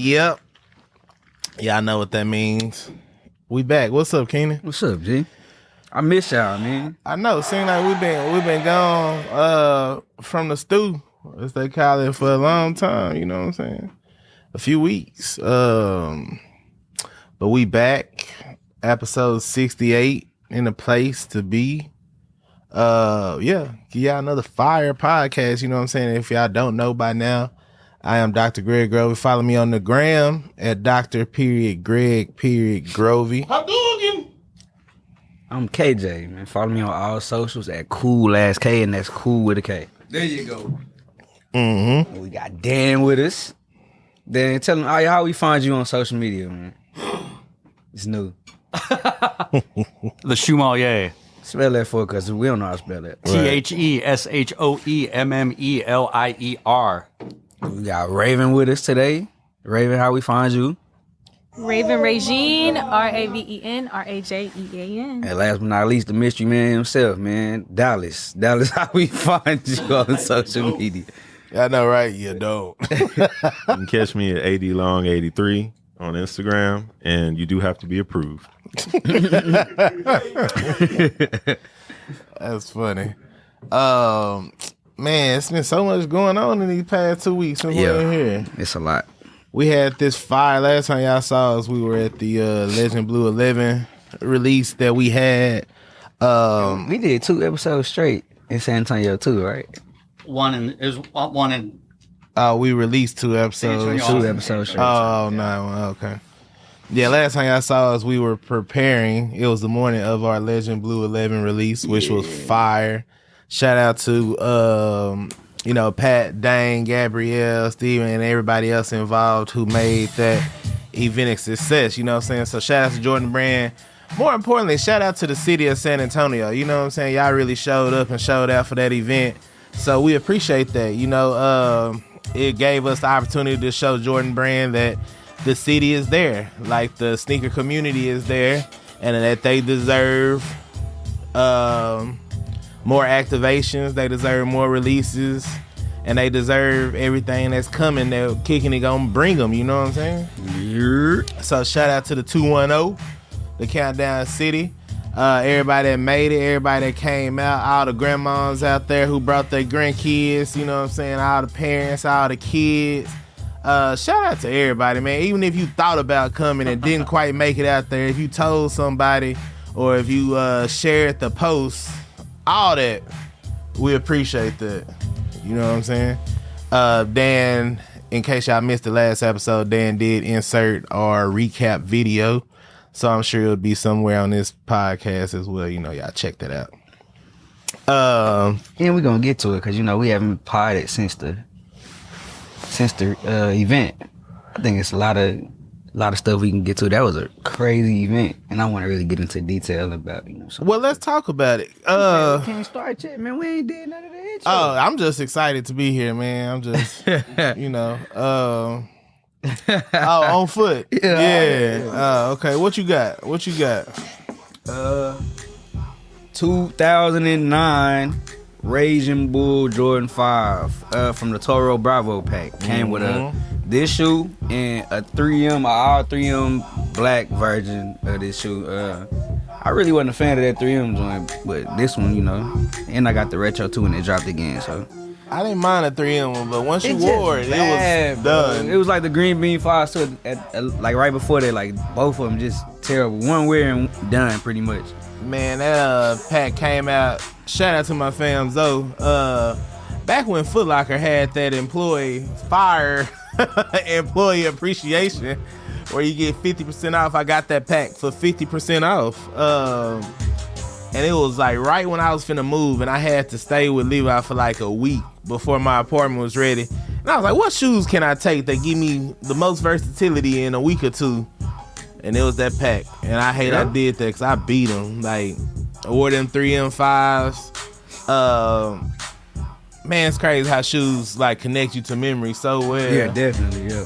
Yep. Yeah, I know what that means. We back. What's up, Keenan? What's up, G? I miss y'all, man. I know. Seems like we've been gone from the stew, as they call it, for a long time. You know what I'm saying? A few weeks. But we back. Episode 68 in the place to be. Yeah, give y'all another fire podcast. You know what I'm saying? If y'all don't know by now, I am Dr. Greg Grovey. Follow me on the gram at Dr.Greg.Grovey. I'm KJ, man. Follow me on all socials at Cool Ass K, and that's cool with a K. There you go. Mm-hmm. We got Dan with us. Dan, tell him how we find you on social media, man. It's new. The Schumalier. Spell that for us, because we don't know how to spell that. THESHOEMMELIER. We got Raven with us today. Raven, how we find you? Raven Regine, Raven Rajean. And last but not least, the mystery man himself, man. Dallas. Dallas, how we find you on social media? I know, right? You don't. You can catch me at ADLong83 on Instagram, and you do have to be approved. That's funny. Man, it's been so much going on in these past 2 weeks since we're in here. It's a lot. We had this fire. Last time y'all saw us, we were at the Legend Blue 11 release that we had. We did 2 episodes straight in San Antonio too, right? One in. We released 2 episodes. 2 episodes straight. Oh, no. Okay. Yeah, last time y'all saw us, we were preparing. It was the morning of our Legend Blue 11 release, which was fire. Shout out to, Pat, Dane, Gabrielle, Steven, and everybody else involved who made that event a success. You know what I'm saying? So shout out to Jordan Brand. More importantly, shout out to the city of San Antonio. You know what I'm saying? Y'all really showed up and showed out for that event. So we appreciate that. You know, it gave us the opportunity to show Jordan Brand that the city is there, like the sneaker community is there, and that they deserve more activations, they deserve more releases, and they deserve everything that's coming that Kicking It gonna bring them, you know what I'm saying? Yeah. So shout out to the 210, the Countdown City, everybody that made it, everybody that came out, all the grandmas out there who brought their grandkids, you know what I'm saying, all the parents, all the kids. Shout out to everybody, man. Even if you thought about coming and didn't quite make it out there, if you told somebody or if you shared the post, all that, we appreciate that. You know what I'm saying? Dan, in case y'all missed the last episode, Dan did insert our recap video, so I'm sure it'll be somewhere on this podcast as well. You know, y'all check that out. And we're gonna get to it because we haven't potted since the event. I think it's a lot of stuff we can get to. That was a crazy event, and I want to really get into detail about Well, let's talk about it. We can't start yet, man. We ain't did none of that. I'm just excited to be here, man. I'm just on foot. Yeah. Okay. What you got? 2009 Raging Bull Jordan 5 from the Toro Bravo pack. Came with this shoe and a 3M, all 3M black version of this shoe. I really wasn't a fan of that 3M joint, but this one, and I got the retro too, and it dropped again. So I didn't mind the 3M one, but once you wore it, it was done. It was like the Green Bean 5 too, like right before that, like both of them just terrible. One wear and done pretty much. Man, that pack came out. Shout out to my fam Zoe. Back when Foot Locker had that employee appreciation, where you get 50% off. I got that pack for 50% off. And it was like right when I was finna move, and I had to stay with Levi for like a week before my apartment was ready. And I was like, what shoes can I take that give me the most versatility in a week or two? And it was that pack. And I hate I did that because I beat them. Like, I wore them 3M5s. Man, it's crazy how shoes like connect you to memory so well. Yeah, definitely, yeah.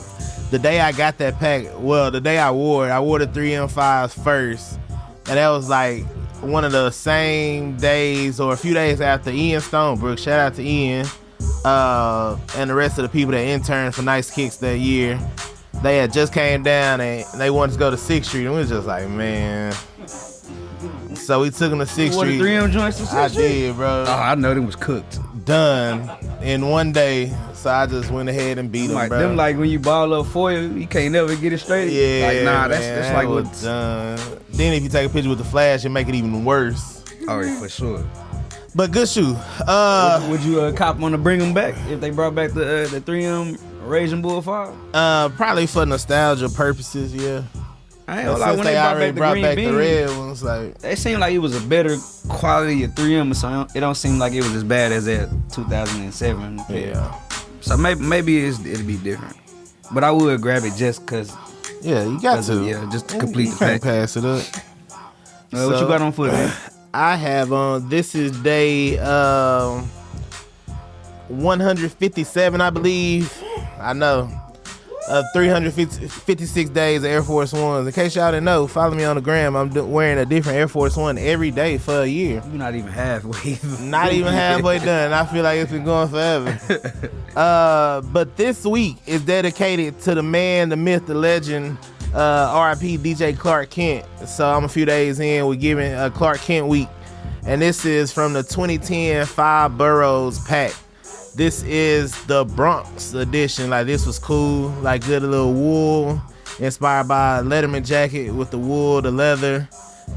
The day I got that pack, the day I wore the 3M5s first. And that was like one of the same days or a few days after Ian Stonebrook. Shout out to Ian and the rest of the people that interned for Nice Kicks that year. they had just came down and they wanted to go to 6th Street, and we was just like, man. So we took them to 6th What, Street. the 3M joints to 6th I Street? did, bro. Oh, I know them was cooked. Done in one day. So I just went ahead and beat them, Like bro. them, like when you ball up foil, you can't never get it straight. Yeah, like nah, man, that's that like was what. done. Then if you take a picture with the flash, it make it even worse. Oh, yeah, for sure. But good shoe. Would you cop on to bring them back if they brought back the 3M Raging Bull 5? Probably for nostalgia purposes, yeah. I ain't But gonna lie, since when they already the brought green back bean, the red ones, like it seemed like it was a better quality of 3M, so it don't seem like it was as bad as that 2007. yeah, So maybe it'll be different. But I would grab it just cause. yeah, you got to, Yeah, just to complete you the can't pack. pass it up. What you got on foot, man? I have on. This is day 157, I believe. I know. 356 days of Air Force Ones. In case y'all didn't know, follow me on the gram. I'm wearing a different Air Force One every day for a year. You're not even halfway. Not even halfway done. I feel like it's been going forever. But this week is dedicated to the man, the myth, the legend, RIP DJ Clark Kent. So I'm a few days in. We're giving Clark Kent week. And this is from the 2010 Five Boroughs pack. This is the Bronx edition. Like, this was cool. Like, good little wool. Inspired by a Letterman jacket with the wool, the leather,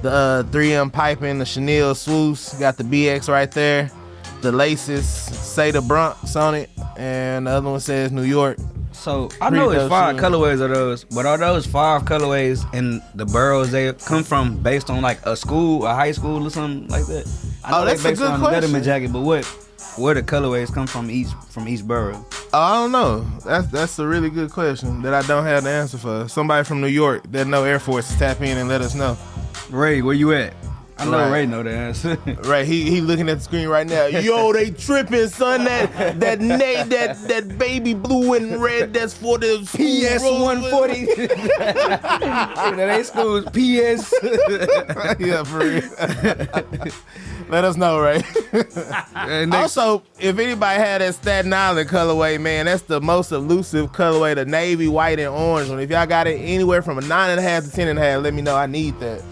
the 3M piping, the Chanel swoosh. Got the BX right there. The laces say the Bronx on it. And the other one says New York. So I know it's 5 shoes. colorways of those, but are those 5 colorways and the boroughs they come from based on like a school, a high school or something like that? I know that's they a based good on question. the Letterman jacket, but where the colorways come from each borough? Oh, I don't know. That's a really good question that I don't have the answer for. Somebody from New York that know Air Force, tap in and let us know. Ray, where you at? I know Right. Ray know the answer. Right, he looking at the screen right now. Yo, they tripping, son. That baby blue and red. That's for the PS 140. They schools PS. Yeah, for real. Let us know, right? Also, if anybody had that Staten Island colorway, man, that's the most elusive colorway, the navy, white, and orange one. If y'all got it anywhere from a 9.5 to 10.5, let me know. I need that.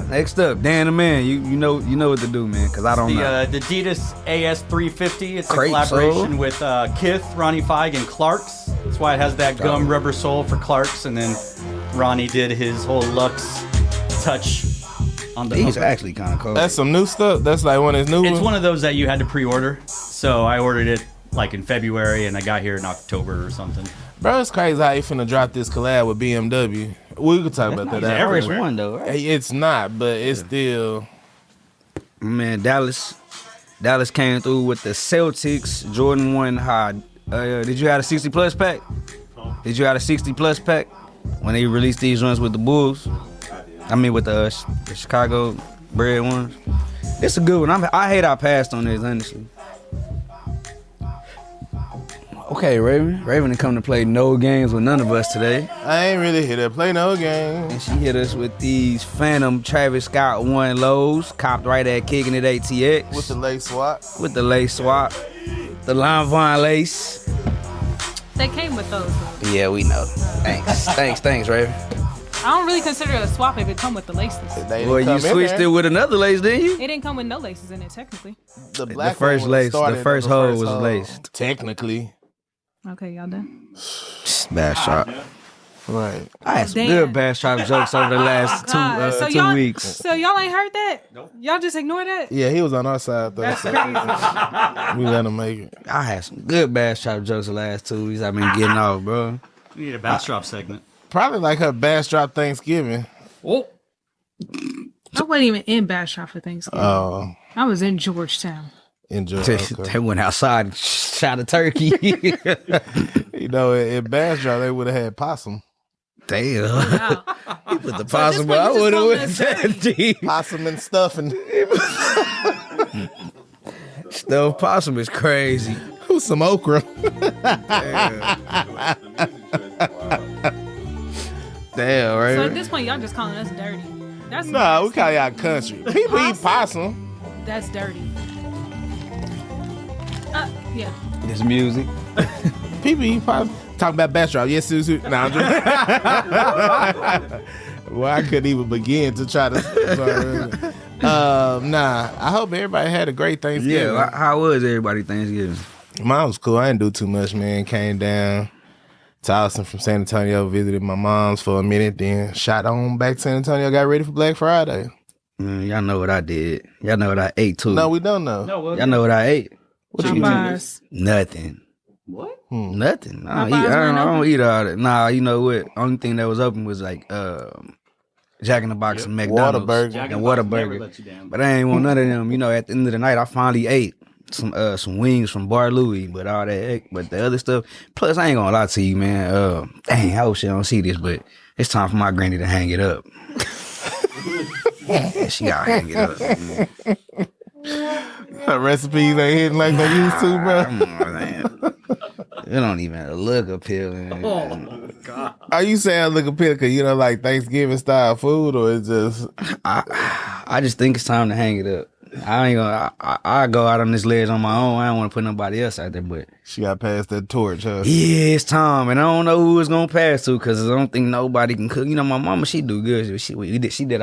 Next up, Dan the man. You know what to do, man, because I don't know. The Adidas AS350. It's a Crepe collaboration sole. with Kith, Ronnie Feig, and Clarks. That's why it has that gum rubber sole for Clarks, and then Ronnie did his whole Lux touch on the. These are actually kind of cool. That's some new stuff. That's like one of his new It's ones. one of those that you had to pre-order. So I ordered it like in February, and I got here in October or something. Bro, it's crazy how you finna drop this collab with BMW. We could talk about that Not after. everywhere. One though, right? Hey, it's not, but it's still. Man, Dallas came through with the Celtics Jordan 1 high. Did you have a 60 plus pack? Did you have a 60 plus pack when they released these ones with the Bulls? I mean with the Chicago bred ones. It's a good one. I hate I passed on this, honestly. Okay, Raven to come to play no games with none of us today. I ain't really here to play no game. And she hit us with these Phantom Travis Scott 1 lows, copped right at Kicking It ATX. With the lace swap. With the lace swap. The Lanvin lace. They came with those, though. Yeah, we know. Thanks, Raven. I don't really consider it a swap if it come with the laces. They didn't Well, you come in switched there. it with another lace, didn't you? It didn't come with no laces in it, technically. The black The first one lace, started the first on hole first was hole. laced. Technically. Okay, y'all done? Bad shot. Right. I had some Damn. good bad shot jokes over the last God, so 2 y'all, weeks. So y'all ain't heard that? Nope. Y'all just ignore that? Yeah, he was on our side though. That's So crazy. we let him make it. I had some good bad shot jokes the last 2 weeks. I've been getting off, bro. We need a backdrop segment. Probably like her bass drop Thanksgiving. Oh, I wasn't even in Bastrop for Thanksgiving. Oh, I was in Georgetown. enjoy. They Okay. went outside and shot a turkey. You know, in bass drop they would have had possum. Damn. Wow. You put the So possum, at I this point, would you have just went calling that deep. Possum and stuff and Stuffed possum is crazy. who's some okra. Damn, right? So at this point, y'all just calling us dirty. That's Nah, we call y'all country. People eat possum. That's dirty. Yeah. This music. People eat possum. Talking about backdrop. Yes, Susu. No, I'm just. Well, I couldn't even begin to try to. Nah. I hope everybody had a great Thanksgiving. Yeah, how was everybody Thanksgiving? Mine was cool. I didn't do too much, man. Came down to Austin from San Antonio, visited my mom's for a minute, then shot on back to San Antonio, got ready for Black Friday. Y'all know what I did. Y'all know what I ate too. No, we don't know. No, well, Y'all know what I ate? What you eat? Popeyes. Nothing. what? Nothing. I Popeyes weren't don't open? eat all that. Nah, you know what? Only thing that was open was like Jack in the Box and McDonald's. Whataburger. Jack And in the Box never Whataburger. let you down. But I ain't want none of them. You know, at the end of the night, I finally ate some wings from Bar Louie, but all that, but the other stuff. Plus, I ain't gonna lie to you, man. Dang, I hope she don't see this, but it's time for my granny to hang it up. Yeah, she gotta hang it up. Man. Her recipes ain't hitting like they used to, bro. Come on, man. It don't even look appealing. Oh God! Are you saying look appealing because you don't like Thanksgiving style food, or it's just I just think it's time to hang it up. I ain't gonna. I go out on this ledge on my own. I don't want to put nobody else out there, but she got past that torch, huh? yeah, it's time, and I don't know who it's gonna pass to because I don't think nobody can cook. You know, my mama, she do good. She did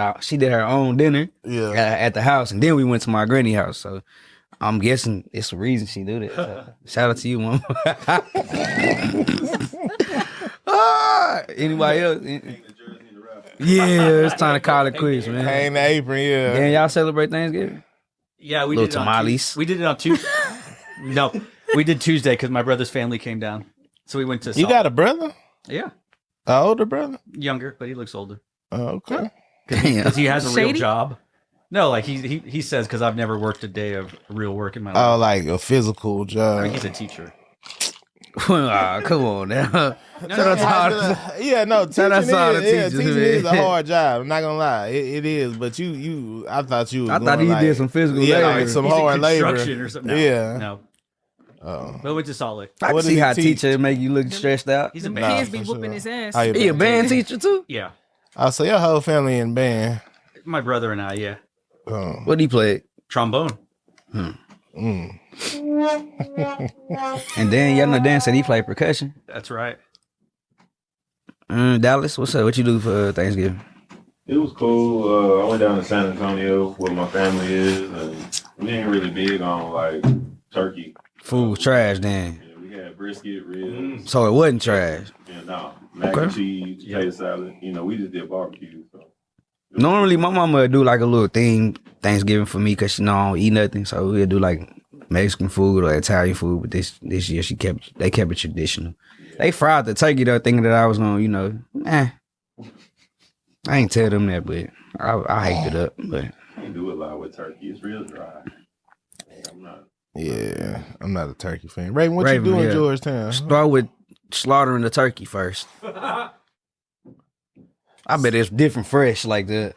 her own dinner Yeah. at the house, and then we went to my granny house. So I'm guessing it's the reason she do that. Shout out to you, mama. Anybody else? Yeah, it's time to call it quits, man. Hang the apron, yeah. Damn, y'all celebrate Thanksgiving? Yeah, we Little did it on tamales. We did it on Tuesday. No, we did Tuesday because my brother's family came down, so we went to. You got a brother? yeah, An older brother? younger, but he looks older Oh, okay. Damn. because he has a real Shady? job. No, like he says because I've never worked a day of real work in my life. Oh, like a physical job. I mean, he's a teacher. Ah, come on now. Shout out to all the- Yeah, no, Shout out teaching to all the is, teachers, teaching is a man. hard job. I'm not gonna lie, it is. But you, I thought you. Was I thought going he like, did some physical yeah, labor. like some He's in hard labor. construction or something. No, Yeah. no. Oh. But we went to Salt Lake. I can What see did he how teach? teacher make you look stressed out. He's a The band. kids be for whooping sure. his ass. How you He a been? band teacher too? Yeah, Oh, so your whole family in band. my brother and I. Yeah, Oh. What he play? trombone. Mm. And then y'all know Dan said he played percussion. That's right. Dallas, what's up? What you do for Thanksgiving? It was cool. I went down to San Antonio where my family is, and we ain't really big on like turkey. Food was trash then. Yeah, we had brisket, ribs, So it wasn't trash. and mac and cheese, potato salad. You know, we just did barbecue. So. Normally my mama would do like a little thing Thanksgiving for me because she know I don't eat nothing. So we'd do like Mexican food or Italian food. But this year they kept it traditional. They fried the turkey though, thinking that I was gonna, I ain't tell them that, but I hyped it up. But Can't do a lot with turkey. It's real dry. I'm not. Yeah, I'm not a turkey fan. Raven, what Raven, you do in yeah. Georgetown? start with slaughtering the turkey first. I bet it's different fresh like that.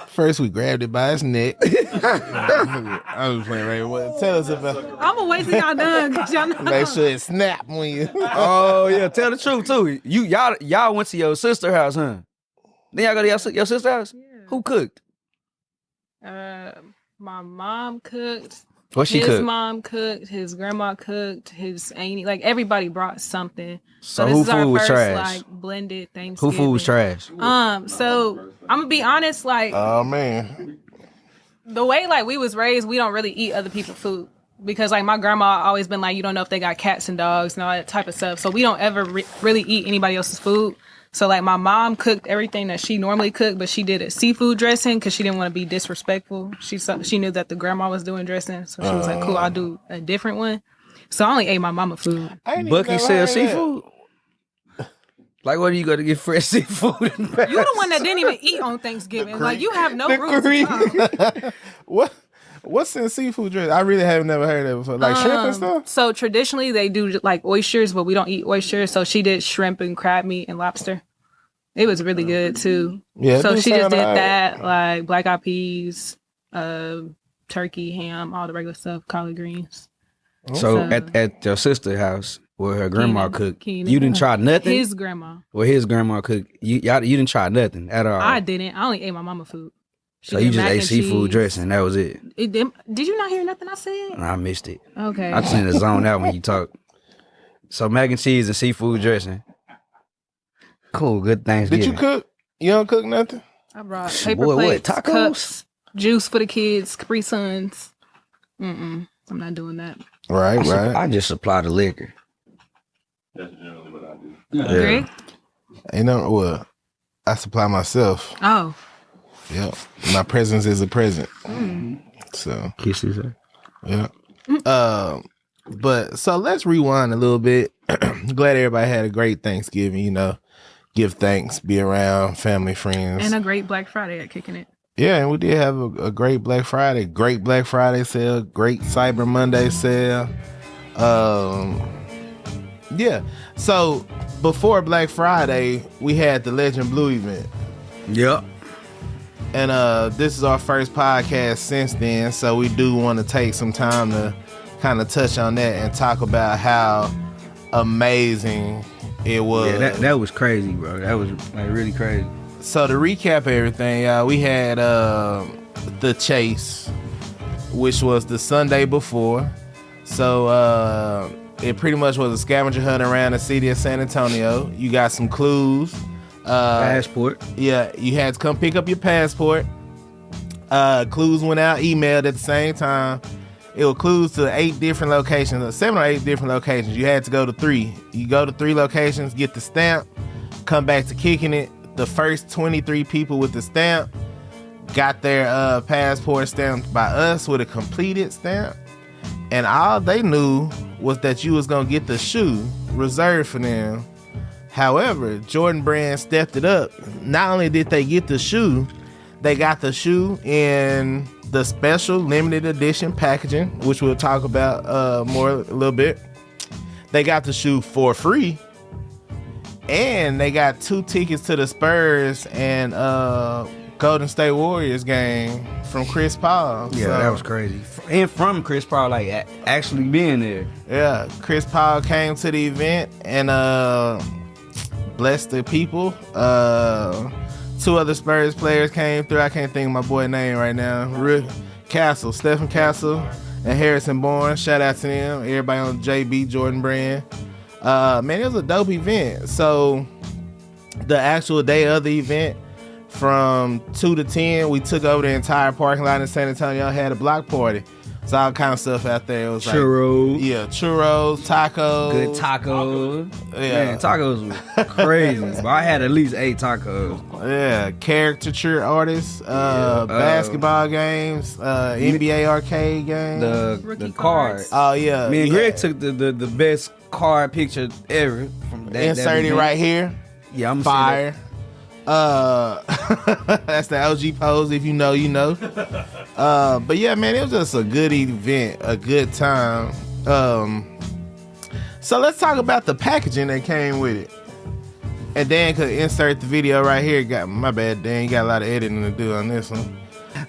First, we grabbed it by its neck. I was playing Raven. What? Tell us about. I'm gonna wait till y'all done. 'Cause y'all know. Make sure it snap when you. Oh yeah, tell the truth too. Y'all went to your sister's house, huh? Then y'all go to your sister's house. Yeah. Who cooked? My mom cooked. What she his cooked? mom cooked. His grandma cooked. His auntie, like everybody brought something. So this who is our food was first trash? like blended Who Thanksgiving. food was trash? So I'm gonna be honest. Like Oh man. the way like we was raised, we don't really eat other people's food because like my grandma always been like, you don't know if they got cats and dogs and all that type of stuff. So we don't ever really eat anybody else's food. So like my mom cooked everything that she normally cooked, but she did a seafood dressing because she didn't want to be disrespectful. She knew that the grandma was doing dressing, so she was like, "Cool, I'll do a different one." So I only ate my mama food. I ain't even Bucky never sell heard that. seafood. Like, where do you go to get fresh seafood? You the one that didn't even eat on Thanksgiving. Like you have no roots. to talk. What's in seafood dress? I really have never heard that before. Like shrimp and stuff. So traditionally they do like oysters, but we don't eat oysters. So she did shrimp and crab meat and lobster. It was really good too. Yeah. it So do she just sound did alright. that, like black eyed peas, turkey, ham, all the regular stuff, collard greens. So Okay. at your sister's house where her grandma Keenan. cooked, Keenan. you didn't try nothing. His grandma. Where his grandma cooked, you didn't try nothing at all. I didn't. I only ate my mama food. So did you just mac ate and seafood cheese. dressing. That was it. Did you not hear nothing I said? I missed it. Okay. I just in the zone out when you talk. So mac and cheese and seafood dressing. Cool. Good Thanksgiving. Did you cook? You don't cook nothing? I brought paper Boy, what, plates, tacos? cups, juice for the kids, Capri Suns. I'm not doing that. Right, right. I just supply the liquor. That's generally what I do. Yeah. Greg? Ain't no well. I supply myself. Oh. Yep. My presence is a present. So Kisses. yeah. But so let's rewind a little bit. Glad everybody had a great Thanksgiving. You know, give thanks, be around family, friends, And a great Black Friday at Kicking It. yeah. And we did have a great Black Friday, sale, great Cyber Monday sale. Yeah. So before Black Friday, we had the Legend Blue event. Yep. And this is our first podcast since then, so we do want to take some time to kind of touch on that and talk about how amazing it was. Yeah, that was crazy, bro. That was like really crazy. So to recap everything, y'all, we had the chase, which was the Sunday before. So it pretty much was a scavenger hunt around the city of San Antonio. You got some clues. Passport. Yeah, you had to come pick up your passport. Clues went out, emailed at the same time. It was clues to 8 different locations, 7 or 8 different locations. You had to go to 3. You go to 3 locations, get the stamp, come back to Kicking It. The first 23 people with the stamp got their passport stamped by us with a completed stamp. And all they knew was that you was gonna get the shoe reserved for them. However, Jordan Brand stepped it up. Not only did they get the shoe, they got the shoe in the special limited edition packaging, which we'll talk about more a little bit. They got the shoe for free. And they got 2 tickets to the Spurs and Golden State Warriors game from Chris Paul. Yeah, So, that was crazy. And from Chris Paul, like actually being there. yeah, Chris Paul came to the event and blessed the people. 2 other Spurs players came through. I can't think of my boy name right now. Stephen Castle and Harrison Bourne. Shout out to them. Everybody on JB Jordan Brand. Man, it was a dope event. So the actual day of the event, from 2 to 10, we took over the entire parking lot in San Antonio, had a block party. So all kind of stuff out there. It was Churros. like, yeah, churros, tacos. Good tacos. Yeah. Man, tacos was crazy. But I had at least 8 tacos. Yeah, caricature artists, basketball games, NBA arcade games. The Rookie card. cards. Oh yeah, Me and yeah. Greg took the best card picture ever. From that Inserted event. right here. Yeah, I'm Fire. That's the OG pose. If you know, you know. But yeah, man, it was just a good event, a good time. So let's talk about the packaging that came with it. And Dan could insert the video right here. Got my bad, Dan. You got a lot of editing to do on this one.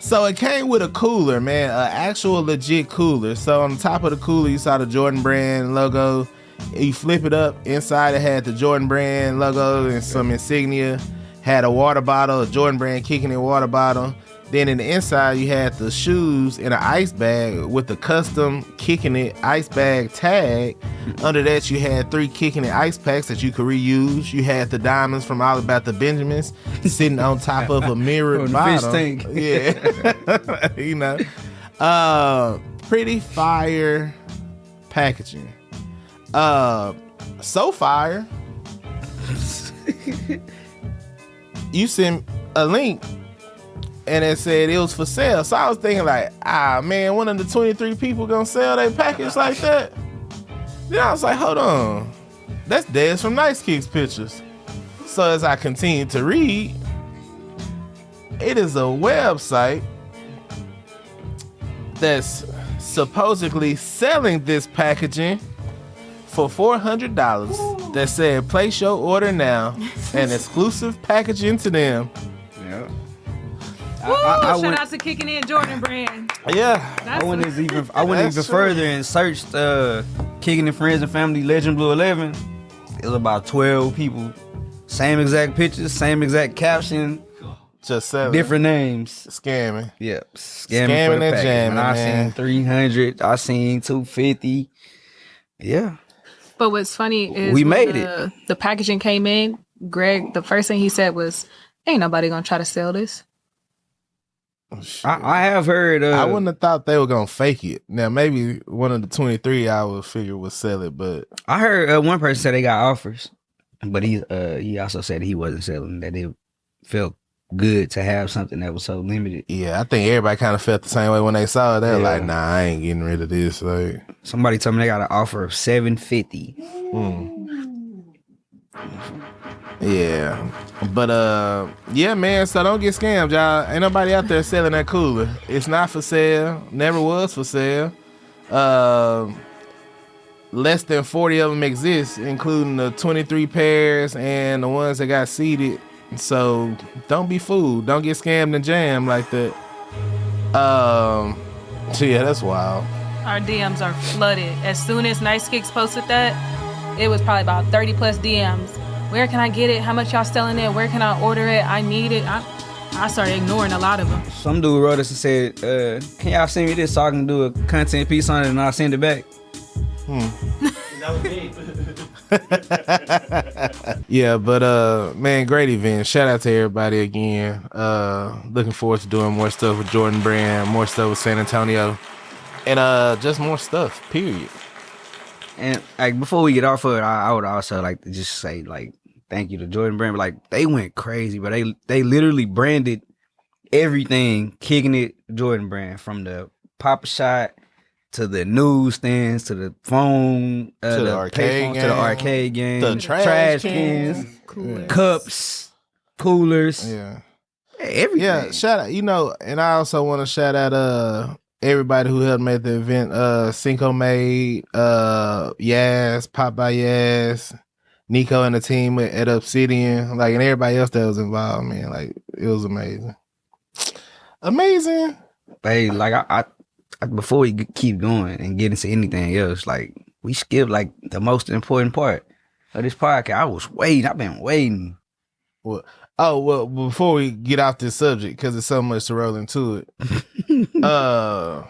So it came with a cooler, man, an actual legit cooler. So on the top of the cooler, you saw the Jordan Brand logo. You flip it up. Inside, it had the Jordan Brand logo and some insignia. Had a water bottle, a Jordan Brand Kicking It water bottle. Then in the inside, you had the shoes in an ice bag with the custom Kicking It ice bag tag. Under that, you had 3 Kicking It ice packs that you could reuse. You had the diamonds from All About the Benjamins sitting on top of a mirrored the bottle. fish tank. Yeah, you know, pretty fire packaging. So fire. You sent a link and it said it was for sale. So I was thinking like, man, one of the 23 people gonna sell their package like that? Then I was like, hold on. That's Dez from Nice Kicks pictures. So as I continued to read, it is a website that's supposedly selling this packaging for $400 that said place your order now and exclusive packaging to them. Yeah. Woo, I shout went- out to Kicking It Jordan Brand. Yeah. That's I went what's- even That's true. further and searched Kicking It Friends and Family Legend Blue 11. It was about 12 people. Same exact pictures, same exact caption, Just selling. Different names. Scamming. Yep. Scamming for the and package. jamming, I man. seen 300. I seen 250. Yeah. But what's funny is We when made it. the packaging came in, Greg, the first thing he said was, "Ain't nobody gonna try to sell this." Oh, shit. I have heard. I wouldn't have thought they were gonna fake it. Now maybe one of the 23 I would figure would sell it, but I heard one person say they got offers, but he also said he wasn't selling. That it felt good to have something that was so limited. yeah, I think everybody kind of felt the same way when they saw it. They were Yeah. like, "Nah, I ain't getting rid of this." Like, Somebody told me they got an offer of $750. yeah, but yeah, man. So don't get scammed, y'all. Ain't nobody out there selling that cooler. It's not for sale. Never was for sale. Less than 40 of them exist, including the 23 pairs and the ones that got seeded. So don't be fooled. Don't get scammed and jammed like that. So yeah, that's wild. Our DMs are flooded. As soon as Nice Kicks posted that, it was probably about 30 plus DMs. Where can I get it? How much y'all selling it? Where can I order it? I need it. I started ignoring a lot of them. Some dude wrote us and said, "Can y'all send me this so I can do a content piece on it and I'll send it back?" That was me. Yeah, but man, great event. Shout out to everybody again. Looking forward to doing more stuff with Jordan Brand, more stuff with San Antonio, and just more stuff. Period. And like before we get off of it, I would also like to just say like thank you to Jordan Brand. Like they went crazy, but they literally branded everything, kicking it Jordan Brand, from the pop shot to the newsstands to the phone, the arcade payphone, to the arcade game, the trash cans, cups, coolers, Yeah. everything. Yeah, shout out, and I also want to shout out everybody who helped make the event. Cinco made, Yaz, Pop by Yaz, Nico and the team at Obsidian, and everybody else that was involved, man. It was amazing. Amazing. Hey, I before we keep going and get into anything else, we skipped the most important part of this podcast. I was waiting. I've been waiting. Well, before we get off this subject, because there's so much to roll into it. I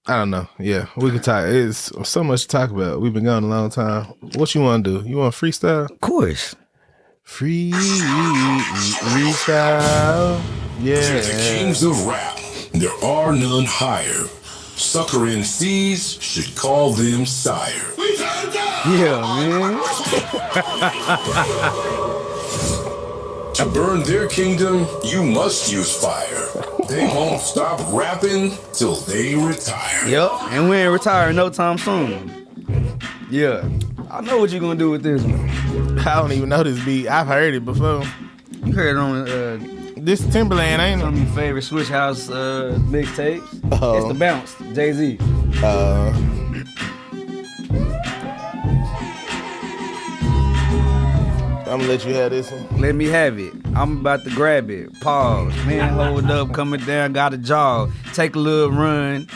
don't know. Yeah, we can talk. It's so much to talk about. We've been going a long time. What you want to do? You want freestyle? Of course. Freestyle. Yeah. To the kings of rap, there are none higher. Sucker MCs should call them sire. Yeah, man. To burn their kingdom, you must use fire. They won't stop rapping till they retire. Yep, and we ain't retiring no time soon. Yeah, I know what you're gonna do with this one. I don't even know this beat. I've heard it before. You heard it on This Timberland, ain't some it? of your favorite Switch House mixtapes. Oh. It's The Bounce, Jay-Z. I'm gonna let you have this one. Let me have it. I'm about to grab it. Pause. Man, hold up, coming down, got a jog. Take a little run.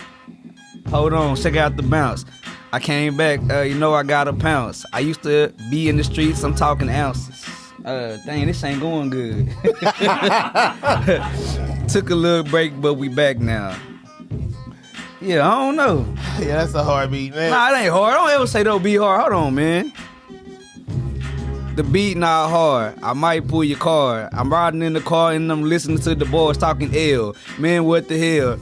Hold on, check out The Bounce. I came back, I got a pounce. I used to be in the streets, I'm talking ounces. Dang, this ain't going good. Took a little break, but we back now. Yeah, I don't know. Yeah, that's a hard beat, man. Nah, it ain't hard. Don't ever say don't be hard. Hold on, man. The beat not hard. I might pull your car. I'm riding in the car and I'm listening to the boys talking L. Man, what the hell?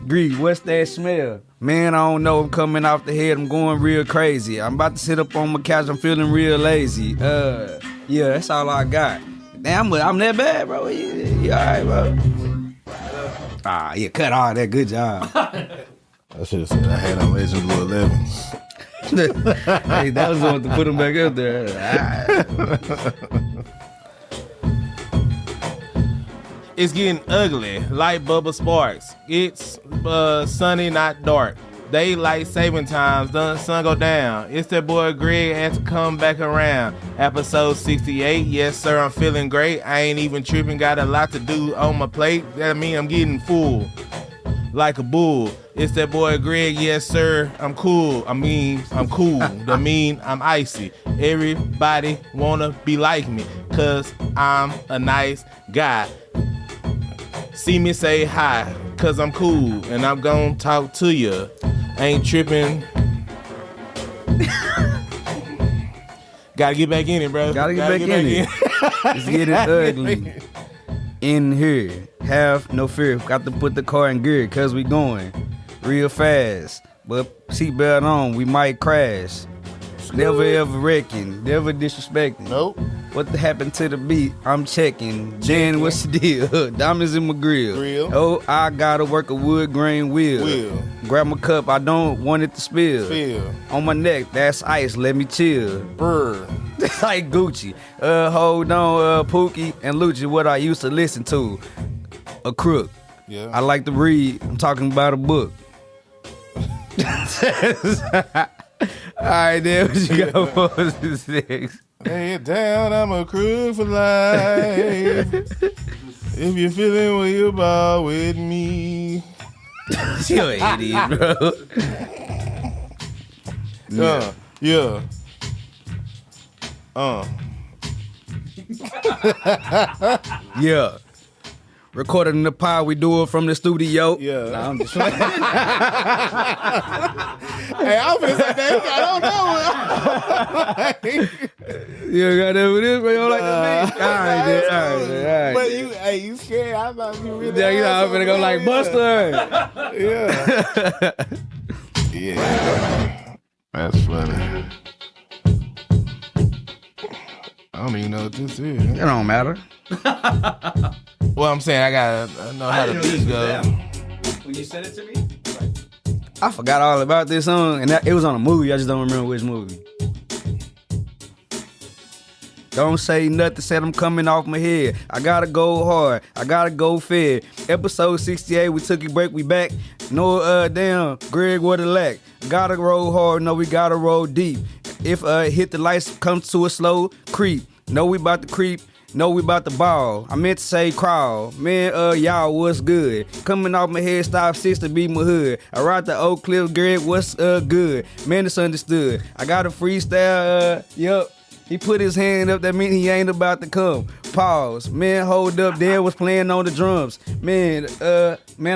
Greed, what's that smell? Man, I don't know. I'm coming off the head. I'm going real crazy. I'm about to sit up on my couch. I'm feeling real lazy. Yeah, that's all I got. Damn, I'm that bad, bro. You all right, bro? Yeah, cut all that. Good job. I should have said I had on Legend Blue 11. Hey, that was the one to put him back up there. It's getting ugly. Light bubble sparks. It's sunny, not dark. Daylight saving times. The sun go down. It's that boy Greg had to come back around. Episode 68. Yes, sir, I'm feeling great. I ain't even tripping. Got a lot to do on my plate. That mean I'm getting full. Like a bull. It's that boy Greg, yes sir, I'm cool. I'm cool. That mean I'm icy. Everybody wanna be like me, cause I'm a nice guy. See me say hi, cause I'm cool and I'm gon' talk to ya. Ain't tripping. Gotta get back in it, bro. Gotta get back in it. It's getting ugly in here. Have no fear. Got to put the car in gear, cause we going real fast. But seatbelt on, we might crash. Never ever wrecking, never disrespecting. Nope. What happened to the beat? I'm checking. Jen, what's the deal? Diamonds in my grill. Oh, I gotta work a wood grain wheel. Grab my cup, I don't want it to spill. On my neck, that's ice, let me chill. Brr. Like Gucci. Hold on, Pookie and Lucci, what I used to listen to. A crook. Yeah. I like to read. I'm talking about a book. Alright, then what you got for us this next? Lay it down, I'm a crook for life. If you're feeling what you bought with me. You're an idiot, bro. Yeah. Yeah. Recording in the pod, we do it from the studio. Yeah. Nah, I'm just playing. Hey, I'm gonna say that. I don't know. You got that with this, but you don't like the beat? All right. But you scared? I thought you really. Yeah, you know, I'm finna go like Buster. Yeah. That's funny. I don't even know what this is. It don't matter. Well, I'm saying I gotta know how the beat go. When you sent it to me? I forgot all about this song, and it was on a movie. I just don't remember which movie. Don't say nothing, said I'm coming off my head. I gotta go hard, I gotta go fair. Episode 68, we took a break, we back. No, damn, Greg, what a lack. Gotta roll hard, no, we gotta roll deep. If hit the lights, comes to a slow creep. No, we about to creep. No, we about to ball. I meant to say crawl. Man, y'all, what's good? Coming off my head, stop 6 to be my hood. I ride the Oak Cliff, Greg, what's good? Man, it's understood. I got a freestyle, yup. He put his hand up, that mean he ain't about to come. Pause. Man, hold up, Dan was playing on the drums. Man,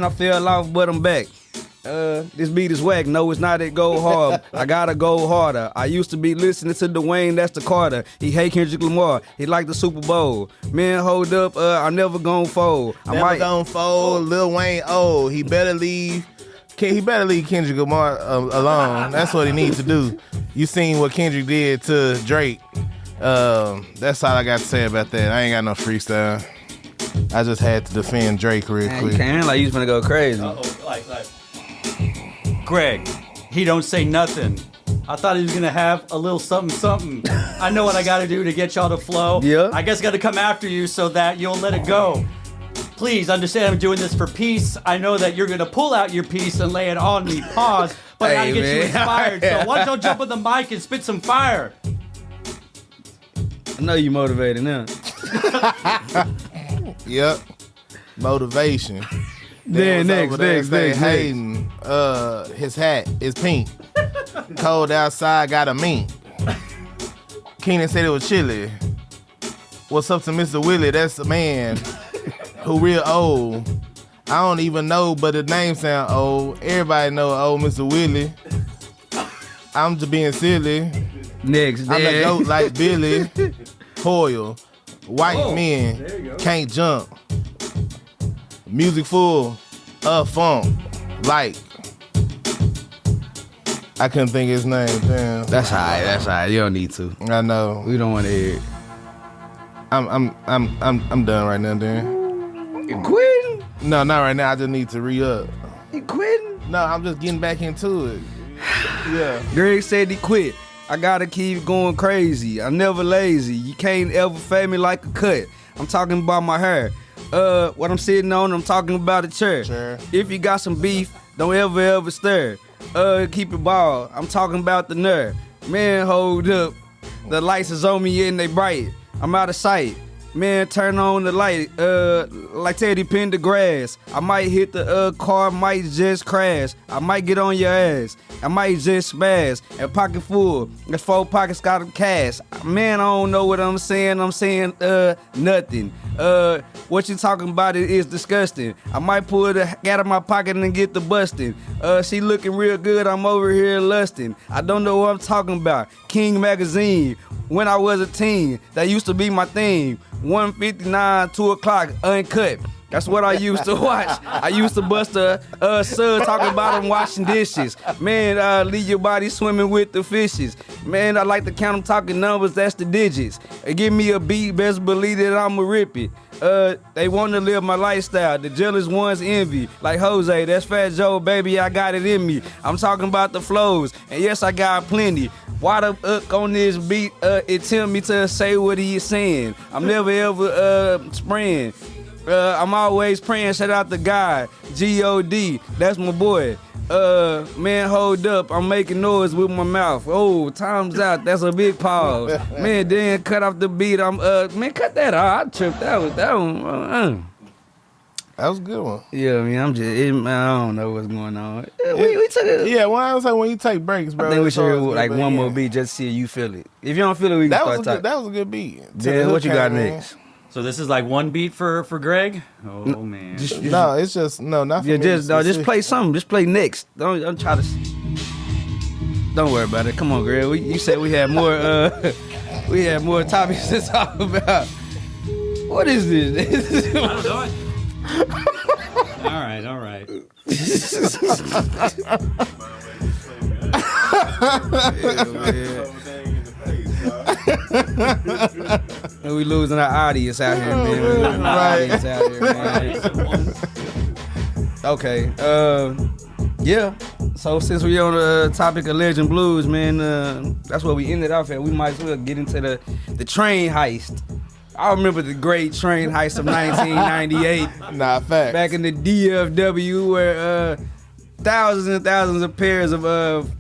I fell off, but I'm back. This beat is whack. No, it's not. It go hard. I gotta go harder. I used to be listening to Dwayne, that's the Carter. He hate Kendrick Lamar. He like the Super Bowl. Man, hold up. I'm never gonna fold. Never gonna fold. Lil Wayne old. He better leave. He better leave Kendrick Lamar alone. That's what he needs to do. You seen what Kendrick did to Drake. That's all I got to say about that. I ain't got no freestyle. I just had to defend Drake real quick. You can't like you finna go crazy. Like. Greg, he don't say nothing. I thought he was gonna have a little something. I know what I gotta do to get y'all to flow. Yeah. I guess I gotta come after you so that you'll let it go. Please understand I'm doing this for peace. I know that you're gonna pull out your piece and lay it on me. Pause. But I gotta get you inspired. So why don't you jump on the mic and spit some fire? I know you motivated now. Yep. Motivation. Then next. Hayden, his hat is pink. Cold outside, got a mink. Keenan said it was chilly. What's up to Mr. Willie? That's a man who real old. I don't even know, but the name sound old. Everybody know old Mr. Willie. I'm just being silly. Next, I'm a goat like Billy Hoyle. White men can't jump. Music full of funk. Like, I couldn't think of his name. Damn. That's alright. You don't need to. I know. We don't want to hear it. I'm done right now, Dan. You quitting? No, not right now. I just need to re-up. You quitting? No, I'm just getting back into it. Yeah. Greg said he quit. I gotta keep going crazy. I'm never lazy. You can't ever fade me like a cut. I'm talking about my hair. What I'm sitting on, I'm talking about a chair. Sure. If you got some beef, don't ever stir. Keep it ball. I'm talking about the nerve. Man, hold up. The lights is on me and they bright. I'm out of sight. Man, turn on the light, like Teddy pinned the grass. I might hit the car, might just crash. I might get on your ass. I might just spaz. A pocket full, the 4 pockets got them cash. Man, I don't know what I'm saying. I'm saying nothing. What you talking about is disgusting. I might pull the out of my pocket and get the busting. She looking real good. I'm over here lusting. I don't know what I'm talking about. King magazine. When I was a teen, that used to be my thing. 1:59, 2 o'clock, uncut. That's what I used to watch. I used to bust a sub talking about him washing dishes. Man, leave your body swimming with the fishes. Man, I like to count them talking numbers, that's the digits. Give me a beat, best believe that I'ma rip it. They want to live my lifestyle. The jealous ones envy. Like Jose, that's Fat Joe, baby, I got it in me. I'm talking about the flows, and yes, I got plenty. Why the on this beat, it tell me to say what he is saying. I'm never ever spraying. I'm always praying, shout out to God, G-O-D, that's my boy. Man, hold up, I'm making noise with my mouth. Oh, time's out, that's a big pause. Man, then cut off the beat, man, cut that out, I tripped out with that one. That was a good one. Yeah, I mean, I don't know what's going on. We took it. Yeah, well, I was like, when you take breaks, bro. I think we should hear like one more beat just to see if you feel it. If you don't feel it, we can start talking. That was a good beat. Yeah, what you got next? So this is like one beat for Greg? Oh, man. No, it's just, not for me. Just play something. Just play next. Don't try to... Don't worry about it. Come on, Greg. You said we had more topics to talk about. What is this? I don't know. All right. We losing our audience out here, man. We losing our audience out here, man. Okay. Yeah. So since we on the topic of Legend Blues, man, that's what we ended off at. We might as well get into the train heist. I remember the great train heist of 1998. Nah, facts. Back in the DFW, where thousands and thousands of pairs of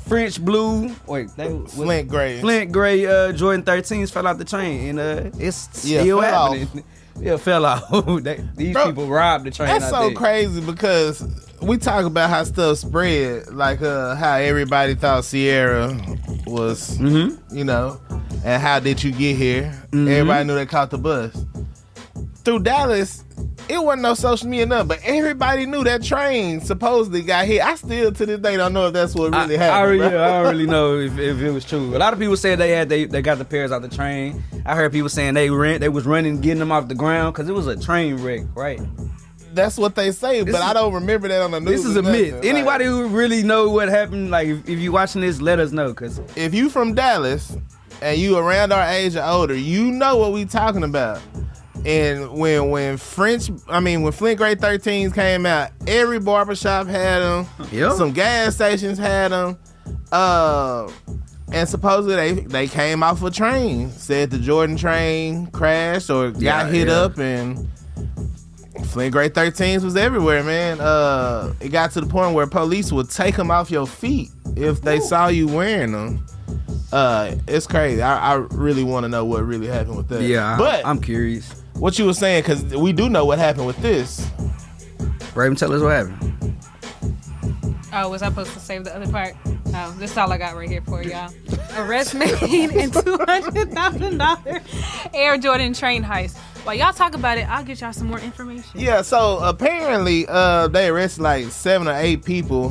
French blue, Flint gray Jordan 13s fell out the train, and it's still happening. Yeah, fell out. These people robbed the train. That's so crazy because we talk about how stuff spread, like how everybody thought Sierra was, and how did you get here? Mm-hmm. Everybody knew they caught the bus. Through Dallas, it wasn't no social media nothing, but everybody knew that train supposedly got hit. I still to this day don't know if that's what really happened. I don't really know if it was true. A lot of people said they got the pairs out the train. I heard people saying they was running, getting them off the ground because it was a train wreck, right? That's what they say, but I don't remember that on the news. This is a myth. Anybody who really know what happened, like if you watching this, let us know. Cause if you from Dallas and you around our age or older, you know what we talking about. And when Flint Grade 13s came out, every barbershop had them. Yep. Some gas stations had them. And supposedly they came off a train. Said the Jordan train crashed or got hit up, and Flint Grade 13s was everywhere, man. It got to the point where police would take them off your feet if they saw you wearing them. It's crazy. I really want to know what really happened with that. Yeah, but I'm curious. What you were saying, because we do know what happened with this. Raven, tell us what happened. Oh, was I supposed to save the other part? No, this is all I got right here for y'all. Arrest made in $200,000 Air Jordan train heist. While y'all talk about it, I'll get y'all some more information. Yeah, so apparently they arrested like 7 or 8 people.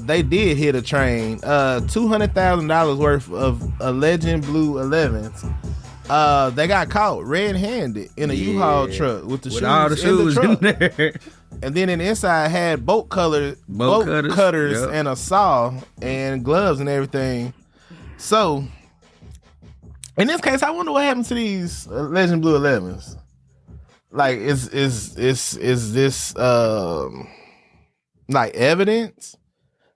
They did hit a train. $200,000 worth of alleged blue 11s. They got caught red-handed in a U-Haul truck with all the shoes in there. And then in the inside had bolt cutters yep. And a saw and gloves and everything. So in this case, I wonder what happened to these Legend Blue 11s. Like, is this like evidence?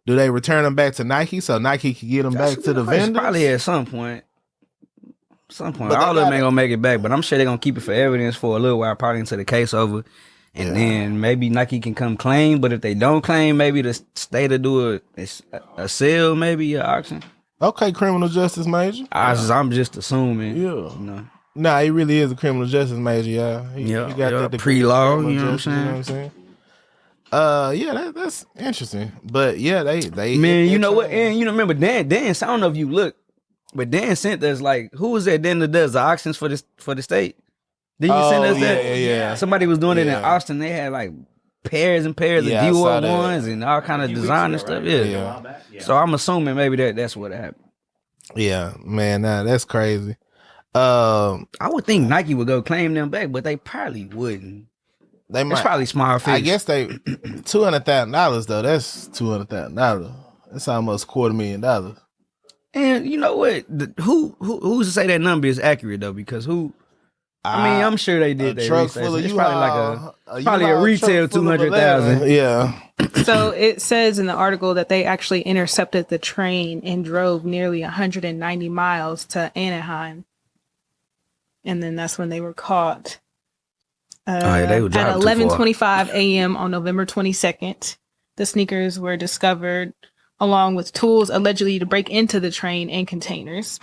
Do they return them back to Nike so Nike can get them back to the vendors? Probably at some point. But all of them ain't gonna make it back, but I'm sure they're gonna keep it for evidence for a little while, probably until the case over. And then maybe Nike can come claim, but if they don't claim, maybe the state will do a sale, maybe an auction. Okay, criminal justice major. I'm just assuming. Yeah. Nah, he really is a criminal justice major, y'all. He got that degree pre-law, in criminal you know what I'm justice, saying? You know what I'm saying? Yeah, that's interesting. But yeah, they Man, you know what? And you know, remember Dan? I don't know if you look, but Dan sent us like, who was that then that does the auctions for the state? Did you send us that? Yeah. Somebody was doing it in Yeah. Austin. They had like pairs and pairs Yeah, I of saw Dior that. ones and all kind of design and stuff. Yeah. So I'm assuming maybe that's what happened. Yeah, man, that's crazy. I would think Nike would go claim them back, but they probably wouldn't. They It's might. probably small fish. I guess they $200,000 though. That's $200,000. That's almost $250,000. And you know what? Who's to say that number is accurate though? Because I mean, I'm sure they did. A truck research. full of It's probably like a U-Haul retail truck full of 200,000. Yeah. So it says in the article that they actually intercepted the train and drove nearly 190 miles to Anaheim. And then that's when they were caught. They were at driving too far. 11:25 a.m. on November 22nd. The sneakers were discovered along with tools allegedly to break into the train and containers.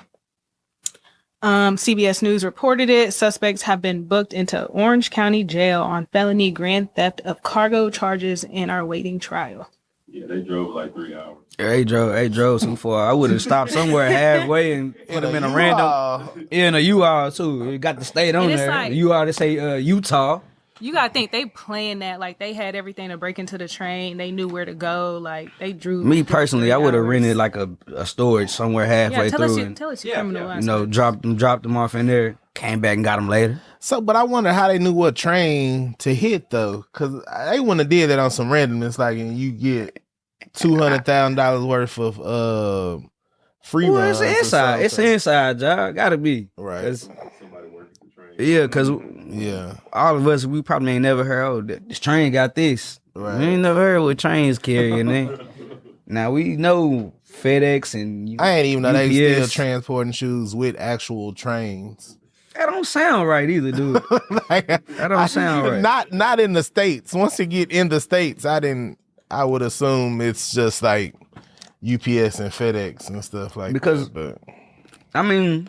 CBS News reported it. Suspects have been booked into Orange County Jail on felony grand theft of cargo charges and are awaiting trial. Yeah, they drove like 3 hours. They drove too far. I would have stopped somewhere halfway and put them in a random. In a U-Haul too. It got the state on And it's there. like- U-Haul, they say Utah. You gotta think they planned that. Like they had everything to break into the train. They knew where to go. Like they drew. Me personally, I would have 3 rented hours. like a storage somewhere halfway Yeah, tell through. us your, and, tell us your criminal you know, aspect. dropped them off in there. Came back and got them later. So, but I wonder how they knew what train to hit though, because they wouldn't have did that on some randomness. Like, and you get $200,000 worth of free Well, runs. it's or inside. It's something. an inside job. Gotta be. Right. 'Cause- Somebody working the train. Yeah, because Yeah. all of us, we probably ain't never heard, oh, this train got this. Right. We ain't never heard what trains carrying it. Now, we know FedEx and I ain't even know they still UPS. transporting shoes with actual trains. That don't sound right either, dude. Like, That don't sound right. Not in the States. Once you get in the States, I would assume it's just like UPS and FedEx and stuff like Because- that. I mean,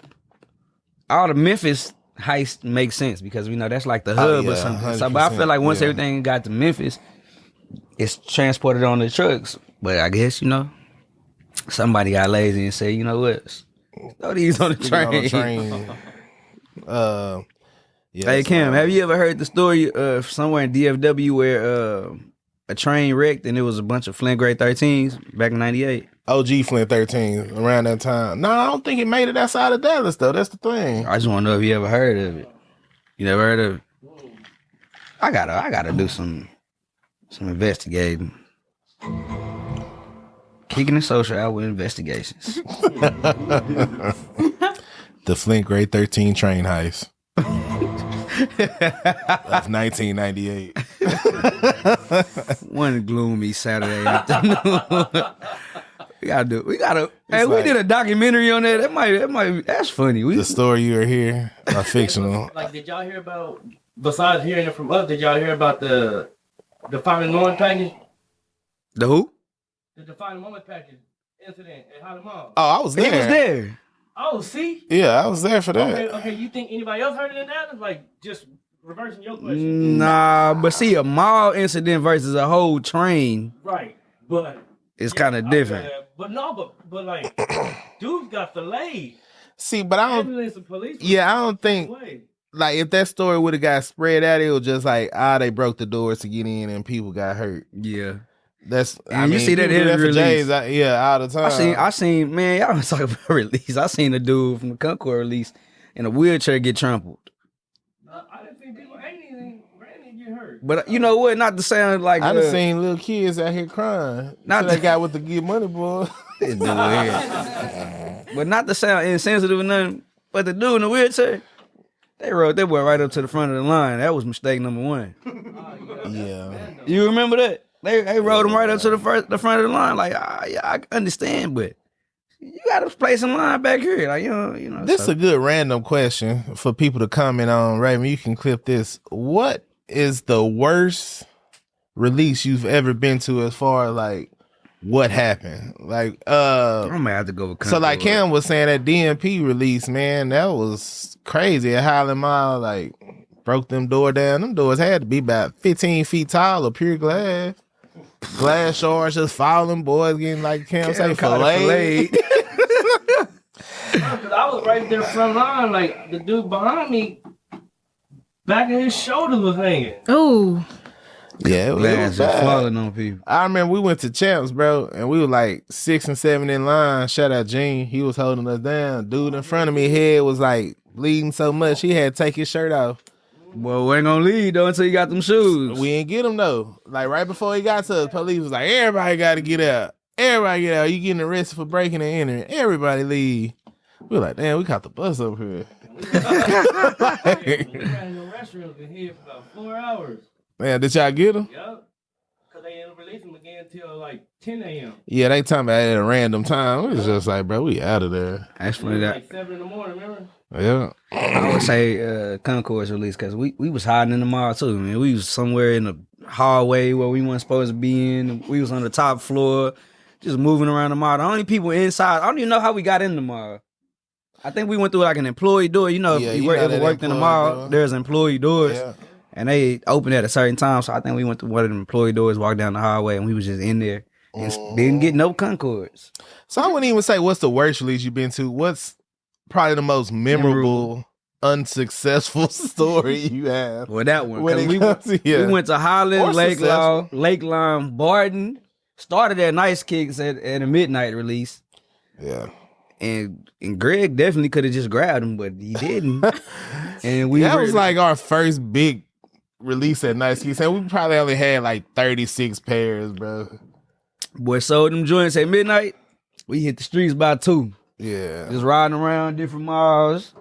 all the Memphis heist makes sense because we know that's like the hub yeah, or something. So, but I feel 100%, like once yeah. everything got to Memphis, it's transported on the trucks. But I guess, you know, somebody got lazy and said, you know what? Throw these on the Get on train. a train. Yeah, Hey so, Cam, have you ever heard the story of somewhere in DFW where a train wrecked and it was a bunch of Flint grade 13s back in '98? OG Flint 13 around that time? No, I don't think it made it outside of Dallas though. That's the thing. I just want to know if you ever heard of it. You never heard of it? I gotta do some investigating. Kicking the social out with investigations. The Flint grade 13 train heist of 1998. One gloomy Saturday afternoon. We gotta. Hey, we like- did a documentary on that. That might. That's funny. The story you are here are fictional. Like, did y'all hear about? Besides hearing it from us, did y'all hear about the Defining Moment package? The who? The Defining Moment package incident at Holly Mall. Oh, I was there. He was there. Oh, see. Yeah, I was there for that. Okay. You think anybody else heard it in that? Like, just reversing your question. Nah, but see, a mall incident versus a whole train Right, but is kind of different. But no, but like, dude got filleted. See, but I don't. Ambulance and police. Yeah, I don't think like if that story would have got spread out, it was just like they broke the doors to get in and people got hurt. Yeah. That's And you see that people do every for release. J's, all the time. I seen, man, y'all was talking about release. I seen a dude from the Concord release in a wheelchair get trampled. I didn't think people ain't get hurt. But you know what? Not to sound like I done seen little kids out here crying. Not Not they the- got with the get money, boy. this dude here. But not to sound insensitive or nothing. But the dude in the wheelchair, they rode that boy right up to the front of the line. That was mistake number one. Yeah. You remember that? They rode him right up to the front of the line. Like, yeah, I understand, but you got to place in line back here. Like, you know. This is so. a good random question for people to comment on. Raymond, you can clip this. What is the worst release you've ever been to as far as like what happened. Like, I'm gonna have to go with so like Concord. Cam was saying that DMP release, man, that was crazy. At Highland Mall, like broke them door down. Them doors had to be about 15 feet tall of pure glass. Glass shards just following boys getting like Cam say filleted. Cause I was right there front line, like the dude behind me, back of his shoulder was hanging. Ooh. Yeah, it Glass was just bad. falling on people. I remember we went to Champs, bro, and we were like 6 and 7 in line. Shout out Gene. He was holding us down. Dude in front of me, head was like bleeding so much, he had to take his shirt off. Well, we ain't gonna leave though until you got them shoes. We ain't get him though. Like right before he got to us, police was like, everybody got to get out. Everybody get out. You getting arrested for breaking and entering. Everybody leave. We were like, damn, we caught the bus over here. We ran in the restrooms in here for about 4 hours. Man, did y'all get him? Yup. Cause they didn't release him again until like 10 a.m. Yeah, they talking about it at a random time. We was just like, bro, we out of there. That's It funny was that like 7 in the morning, remember? Yeah. I would say Concord's release because we was hiding in the mall too, man. We was somewhere in the hallway where we weren't supposed to be in. We was on the top floor, just moving around the mall. The only people inside, I don't even know how we got in the mall. I think we went through like an employee door. You know, Yeah, if you you know ever that worked in the employee mall, door. there's employee doors. Yeah. And they open at a certain time. So I think we went through one of the employee doors, walked down the hallway, and we was just in there and didn't get no Concords. So I wouldn't even say what's the worst release you've been to. What's probably the most memorable unsuccessful story you have? Well, that one. When 'Cause it we, comes to- yeah. we went to Holland, Or successful. Lakeline, Barton. Started at Nice Kicks at a midnight release. Yeah. And Greg definitely could have just grabbed him, but he didn't. And we That were- was like our first big release at Nice Keys. And we probably only had like 36 pairs, bro. boy sold them joints at midnight. We hit the streets by 2. Yeah. Just riding around different malls.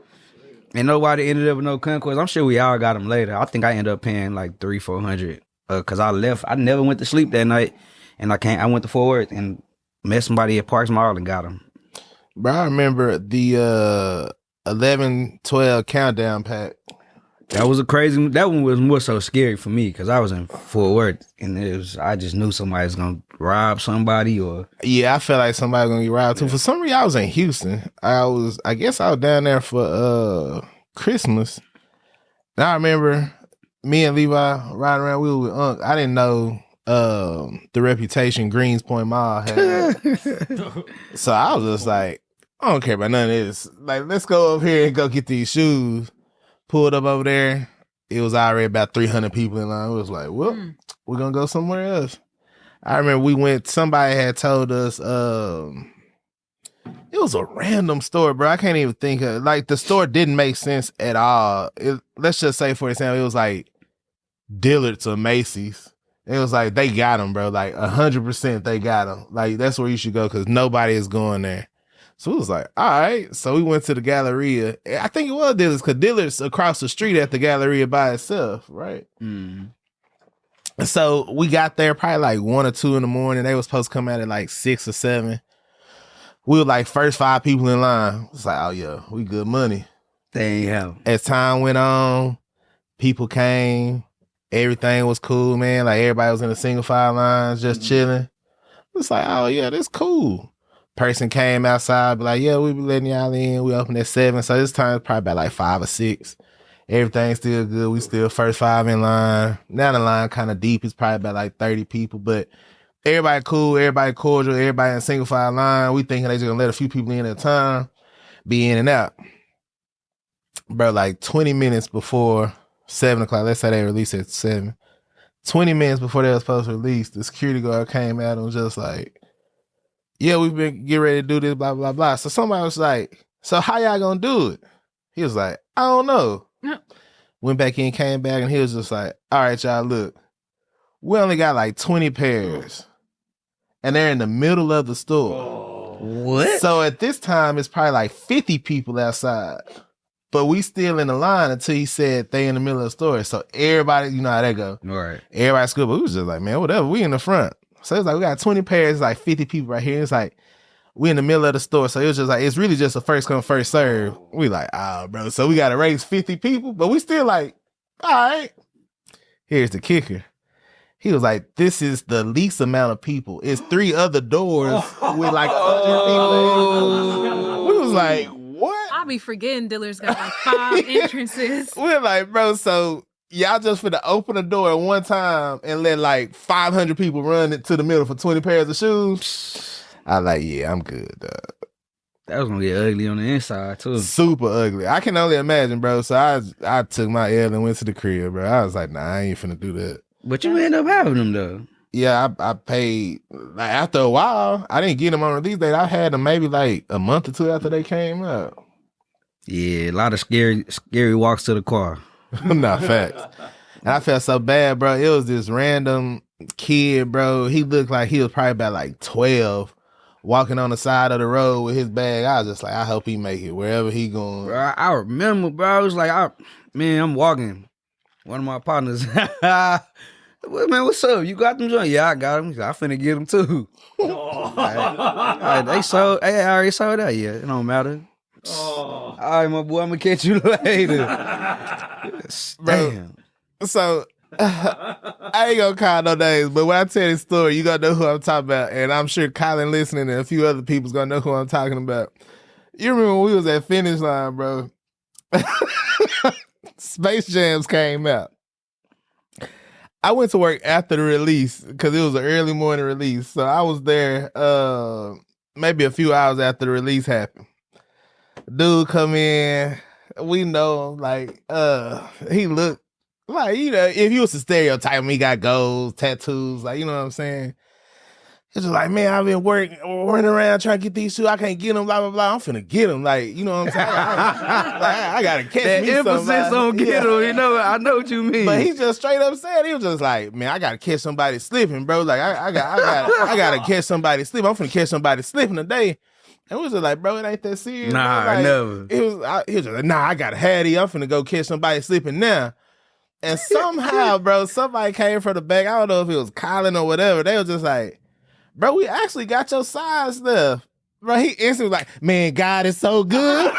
And nobody ended up with no Concords. I'm sure we all got them later. I think I ended up paying like $300-400 because I left. I never went to sleep that night, and I went to Fort Worth and met somebody at Parks Mall and got them. Bro, I remember the 11-12 countdown pack. That was that one was more so scary for me because I was in Fort Worth and I just knew somebody was gonna rob somebody or Yeah, I felt like somebody gonna get robbed too. For some reason, I was in Houston. I guess I was down there for Christmas. And I remember me and Levi riding around. We were with Unc. I didn't know the reputation Greenspoint Mall had. So I was just like, I don't care about none of this. Like, let's go over here and go get these shoes. Pulled up over there. It was already about 300 people in line. It was like, well, we're gonna go somewhere else. I remember somebody had told us it was a random store, bro. I can't even think of like the store didn't make sense at all. Let's just say, for example, it was like Dillard's or Macy's. It was like they got them, bro. Like 100% they got them. Like that's where you should go because nobody is going there. So it was like, all right. So we went to the Galleria. I think it was Dillard's because Dillard's across the street at the Galleria by itself, right? So we got there probably like 1 or 2 in the morning. They were supposed to come out at like 6 or 7. We were like first 5 people in line. It's like, oh yeah, we good money. they ain't have. As time went on, people came. Everything was cool, man. Like everybody was in a single file lines, just chilling. It's like, oh yeah, that's cool. Person came outside, be like, yeah, we be letting y'all in. We open at 7. So this time it's probably about like 5 or 6. Everything's still good. We still first 5 in line. Now the line kind of deep. It's probably about like 30 people, but everybody cool, everybody cordial, everybody in single file line. We thinking they just gonna let a few people in at a time, be in and out. Bro, like 20 minutes before 7 o'clock, let's say they release at 7. 20 minutes before they were supposed to release, the security guard came out and was just like, yeah, we've been getting ready to do this, blah, blah, blah. So somebody was like, so how y'all gonna do it? He was like, I don't know. Yeah. Went back in, came back, and he was just like, all right, y'all, look. We only got like 20 pairs. And they're in the middle of the store. What? So at this time, it's probably like 50 people outside. But we still in the line until he said they in the middle of the store. So everybody, you know how that go. All right. Everybody school, but we was just like, man, whatever. We in the front. So it's like, we got 20 pairs, like 50 people right here. It's like, we in the middle of the store. So it was just like, it's really just a first come, first serve. We like, bro. So we got to raise 50 people, but we still like, all right. Here's the kicker. He was like, this is the least amount of people. It's 3 other doors with like 100 people. We was like, what? I be forgetting dealers got like 5 entrances. We're like, bro, so y'all just finna open a door at one time and let like 500 people run into the middle for 20 pairs of shoes? I like, yeah, I'm good, dog. That was gonna get ugly on the inside too. Super ugly. I can only imagine, bro. So I took my L and went to the crib, bro. I was like, nah, I ain't finna do that. But you end up having them though. Yeah, I paid. Like, after a while, I didn't get them on release date. I had them maybe like a month or 2 after they came out. Yeah, a lot of scary walks to the car. Nah, facts. And I felt so bad, bro. It was this random kid, bro. He looked like he was probably about like 12, walking on the side of the road with his bag. I was just like, I hope he make it wherever he going. Bro, I remember, bro. I was like, I'm walking. One of my partners. Well, man, what's up? You got them joints? Yeah, I got them. I finna get them too. All right, they already sold out. Yeah, it don't matter. All right, my boy, I'm gonna catch you later. Damn. So I ain't gonna call no names, but when I tell this story, you gonna know who I'm talking about, and I'm sure Colin listening and a few other people's gonna know who I'm talking about. You remember when we was at Finish Line, bro? Space Jams came out. I went to work after the release because it was an early morning release. So I was there maybe a few hours after the release happened. Dude come in, we know, like, he looked like, you know, if he was to stereotype him, he got goals, tattoos, like, you know what I'm saying? It's just like, man, I've been running around trying to get these shoes. I can't get them, blah, blah, blah. I'm finna get them. Like, you know what I'm saying? I gotta catch that me emphasis somebody. on get them, you know, I know what you mean. But he just straight up said, he was just like, man, I gotta catch somebody slipping, bro. Like, I gotta catch somebody slipping. I'm finna catch somebody slipping today. And we was just like, bro, it ain't that serious. Nah, like, never. He was just like, nah, I got a hattie. I'm finna go catch somebody slipping now. And somehow, bro, somebody came from the back. I don't know if it was Colin or whatever. They was just like, bro, we actually got your size stuff. Bro, he instantly was like, man, God is so good.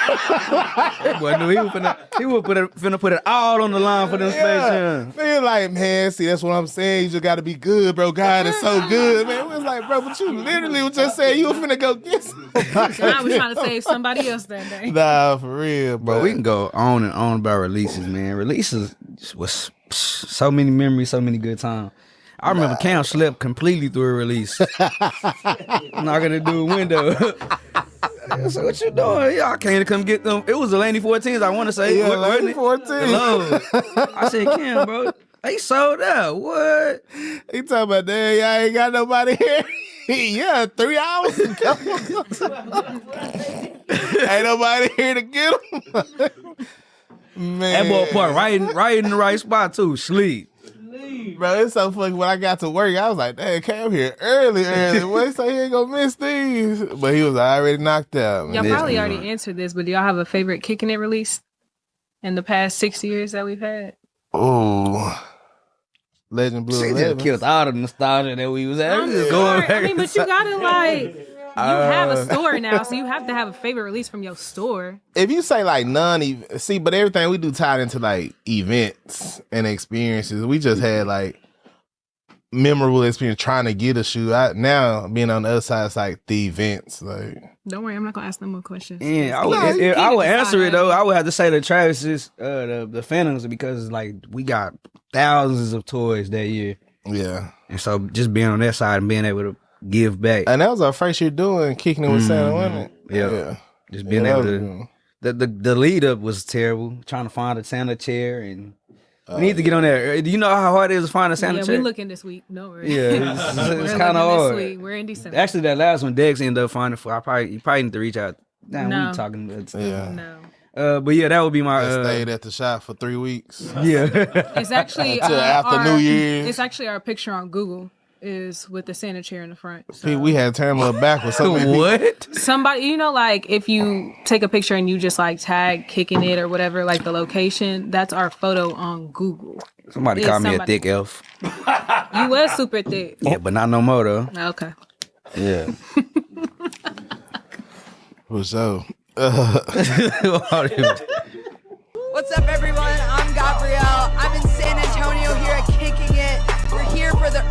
Boy, no, he was finna put it all on the line for them Space Jams. He was like, man, see, that's what I'm saying. You just gotta be good, bro. God is so good, man. We was like, bro, but you literally was just saying you were finna go get somebody. I was trying to save somebody else that day. Nah, for real, Bro, we can go on and on about releases, man. Releases was so many memories, so many good times. I remember Cam slept completely through a release. Knocking the dude's window. So what you doing? Y'all came to come get them. It was the Laney 14s, I want to say. Yeah, Laney 14. I said, Cam, bro, they sold out. What? He talking about, damn, y'all ain't got nobody here. Yeah, 3 hours ago. Ain't nobody here to get them. Man. That boy put right in the right spot, too. Sleep. Bro, it's so funny. When I got to work, I was like, damn, came here early. What, so he ain't gonna miss these? But he was already knocked out. Y'all probably already answered this, but do y'all have a favorite Kicking It release in the past 6 years that we've had? Oh, Legend Blue She 11. just killed all the nostalgia that we was at. We just going back. I mean, but you gotta like, you have a store now, so you have to have a favorite release from your store. If you say like see, but everything we do tied into like events and experiences. We just had like memorable experience trying to get a shoe. Now being on the other side, it's like the events. Like, don't worry, I'm not gonna ask no more questions. Yeah, I would answer it though. I would have to say the Travis's, the Phantoms, because like we got thousands of toys that year. Yeah, and so just being on that side and being able to give back. And that was our first year doing Kicking It with Santa, wasn't it? Yeah. Just being able to. The lead up was terrible. Trying to find a Santa chair, and we need to get on there. Do you know how hard it is to find a Santa chair? Yeah, we're looking this week. No worries. Yeah, it's kind of hard. This week. We're in December. Actually, that last one, Dex ended up finding for. You probably need to reach out. Damn, no. we talking about stuff. Yeah. No. But yeah, that would be my. I stayed at the shop for 3 weeks. Yeah. It's actually until after New Year's. It's actually our picture on Google is with the Santa chair in the front. So. We had to turn them backwards. What? Somebody, you know, like if you take a picture and you just like tag Kicking It or whatever, like the location, that's our photo on Google. Somebody called me a thick elf. You was super thick. Yeah, but not no more though. Okay. Yeah. What's up? What's up, everyone? I'm Gabrielle. I'm in San Antonio here at Kicking It. We're here for the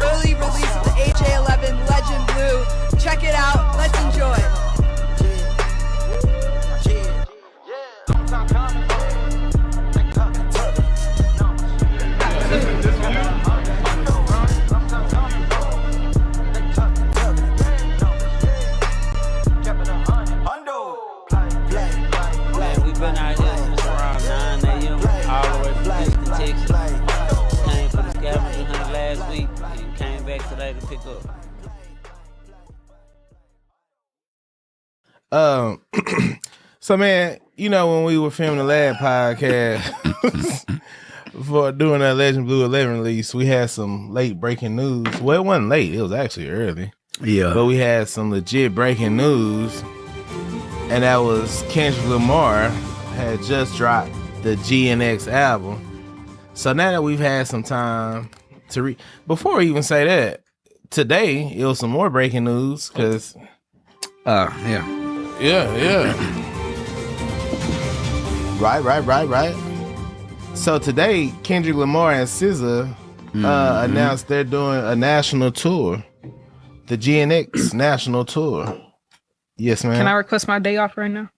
LA to pick up. So man, you know when we were filming the last podcast for doing that Legend Blue 11 release, we had some late breaking news. Well, it wasn't late; it was actually early. Yeah, but we had some legit breaking news, and that was Kendrick Lamar had just dropped the GNX album. So now that we've had some time to read, before we even say that, today it was some more breaking news because, yeah. Right. So today, Kendrick Lamar and SZA announced they're doing a national tour, the GNX national tour. Yes, man. Can I request my day off right now?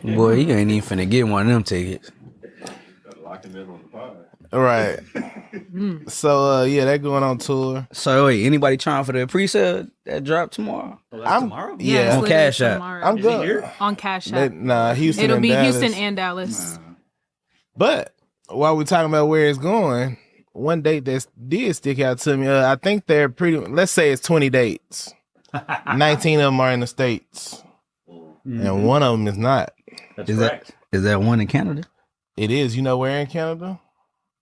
Boy, you ain't even finna get one of them tickets. Lock him in on the pod. Right. So yeah, they're going on tour. So wait, anybody trying for the pre-sale that drop tomorrow? Tomorrow? Yeah. it's On literally Cash App. tomorrow. I'm Is he good. here? On Cash App. Nah, Houston. It'll and be Dallas. Houston and Dallas. But while we're talking about where it's going, one date that did stick out to me. I think they're pretty. Let's say it's 20 dates. 19 of them are in the States, and one of them is not. That's Is correct. Is that one in Canada? It is. You know where in Canada?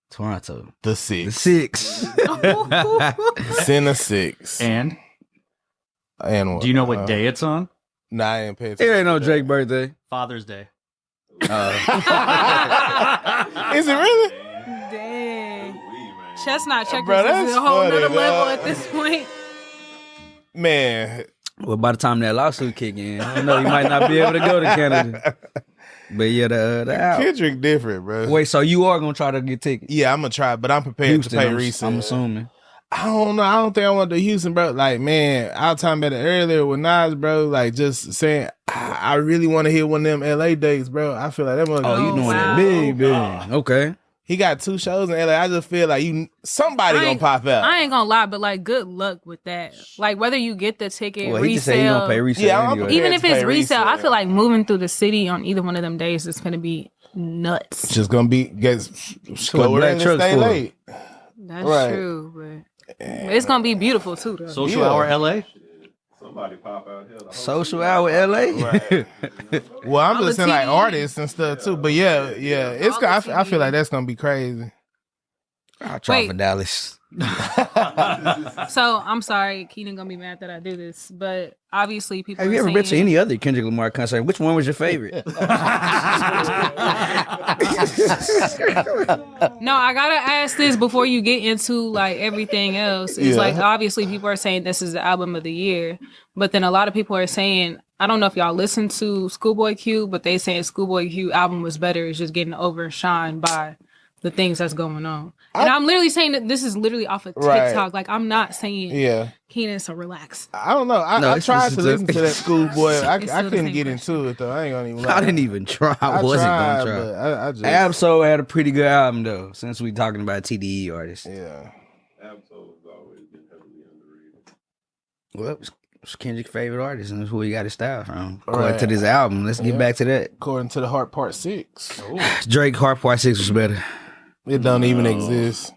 Toronto. The The 6. 6. It's in the 6. And And what? do you know what day it's on? Nah, I ain't paying It ain't no Drake birthday. Father's Day. Is it really? Dang. Chestnut checkers Bro, is that's a whole funny, nother level dog. at this point. Man, Well, by the time that lawsuit kick in, I don't know, you might not be able to go to Canada. But yeah, the album. Kendrick different, bro. Wait, so you are gonna try to get tickets? Yeah, I'm gonna try, but I'm prepared Houston, to pay I'm resale. assuming. I don't know. I don't think I want to Houston, bro. Like, man, I was talking about it earlier with Nas, bro. Like, just saying, I really want to hit one of them LA dates, bro. I feel like that motherfucker. Oh, you doing wow. that big, big. Okay. He got 2 shows in LA. I just feel like somebody I gonna ain't- pop out. I ain't gonna lie, but like, good luck with that. Like, whether you get the ticket, Well, he just said he resale, gonna pay resale Yeah, I'm anyway. prepared even if to it's pay resale, I resale. feel like moving through the city on either one of them days is gonna be nuts. Just gonna be what go black and trucks stay for. late. That's Right. true, but it's gonna be beautiful too, though. Social Yeah. Hour LA? Somebody pop out here. Social hour LA. Right. Well, I'm All just the saying like TV. artists and stuff too. But yeah, it's. All the I TV. feel like that's gonna be crazy. I'll try Wait. for Dallas. So I'm sorry, Keenan gonna be mad that I do this, but obviously people. Have you are ever been to saying- any other Kendrick Lamar concert? Which one was your favorite? No, I gotta ask this before you get into like everything else. It's Yeah. like obviously people are saying this is the album of the year, but then a lot of people are saying, I don't know if y'all listen to Schoolboy Q, but they saying Schoolboy Q album was better. It's just getting overshined by the things that's going on. And I'm literally saying that this is literally off of Right. TikTok. Like I'm not saying Yeah. Keenan, so relax. I don't know. No, I it's tried just to listen to that Schoolboy. I It's still the couldn't same get question. into it though. I ain't gonna even lie. I didn't even try. I wasn't tried, gonna but try. I just Absol had a pretty good album though. Since we talking about TDE artists, yeah. Absol's always been heavily underrated. well, it's Kendrick's favorite artist, and that's who he got his style from. According Right. to this album, let's get back to that. According to the Heart Part 6, Drake Heart Part 6 was better. it don't even exist.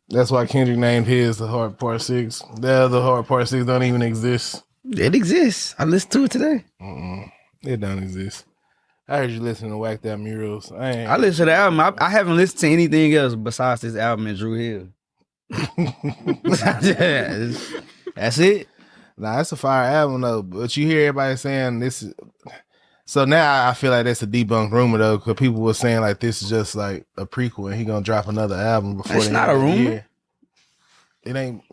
That's why Kendrick named his the Heart Part 6. The other Heart Part 6 don't even exist. It exists. I listened to it today. It don't exist. I heard you listen to Whacked Out Murals. I listened to the album. I haven't listened to anything else besides this album and Drew Hill. That's it. Nah, it's a fire album though. But you hear everybody saying this is. So now I feel like that's a debunked rumor though, because people were saying like this is just like a prequel and he gonna drop another album before. It's the not end a of the rumor. year. It ain't.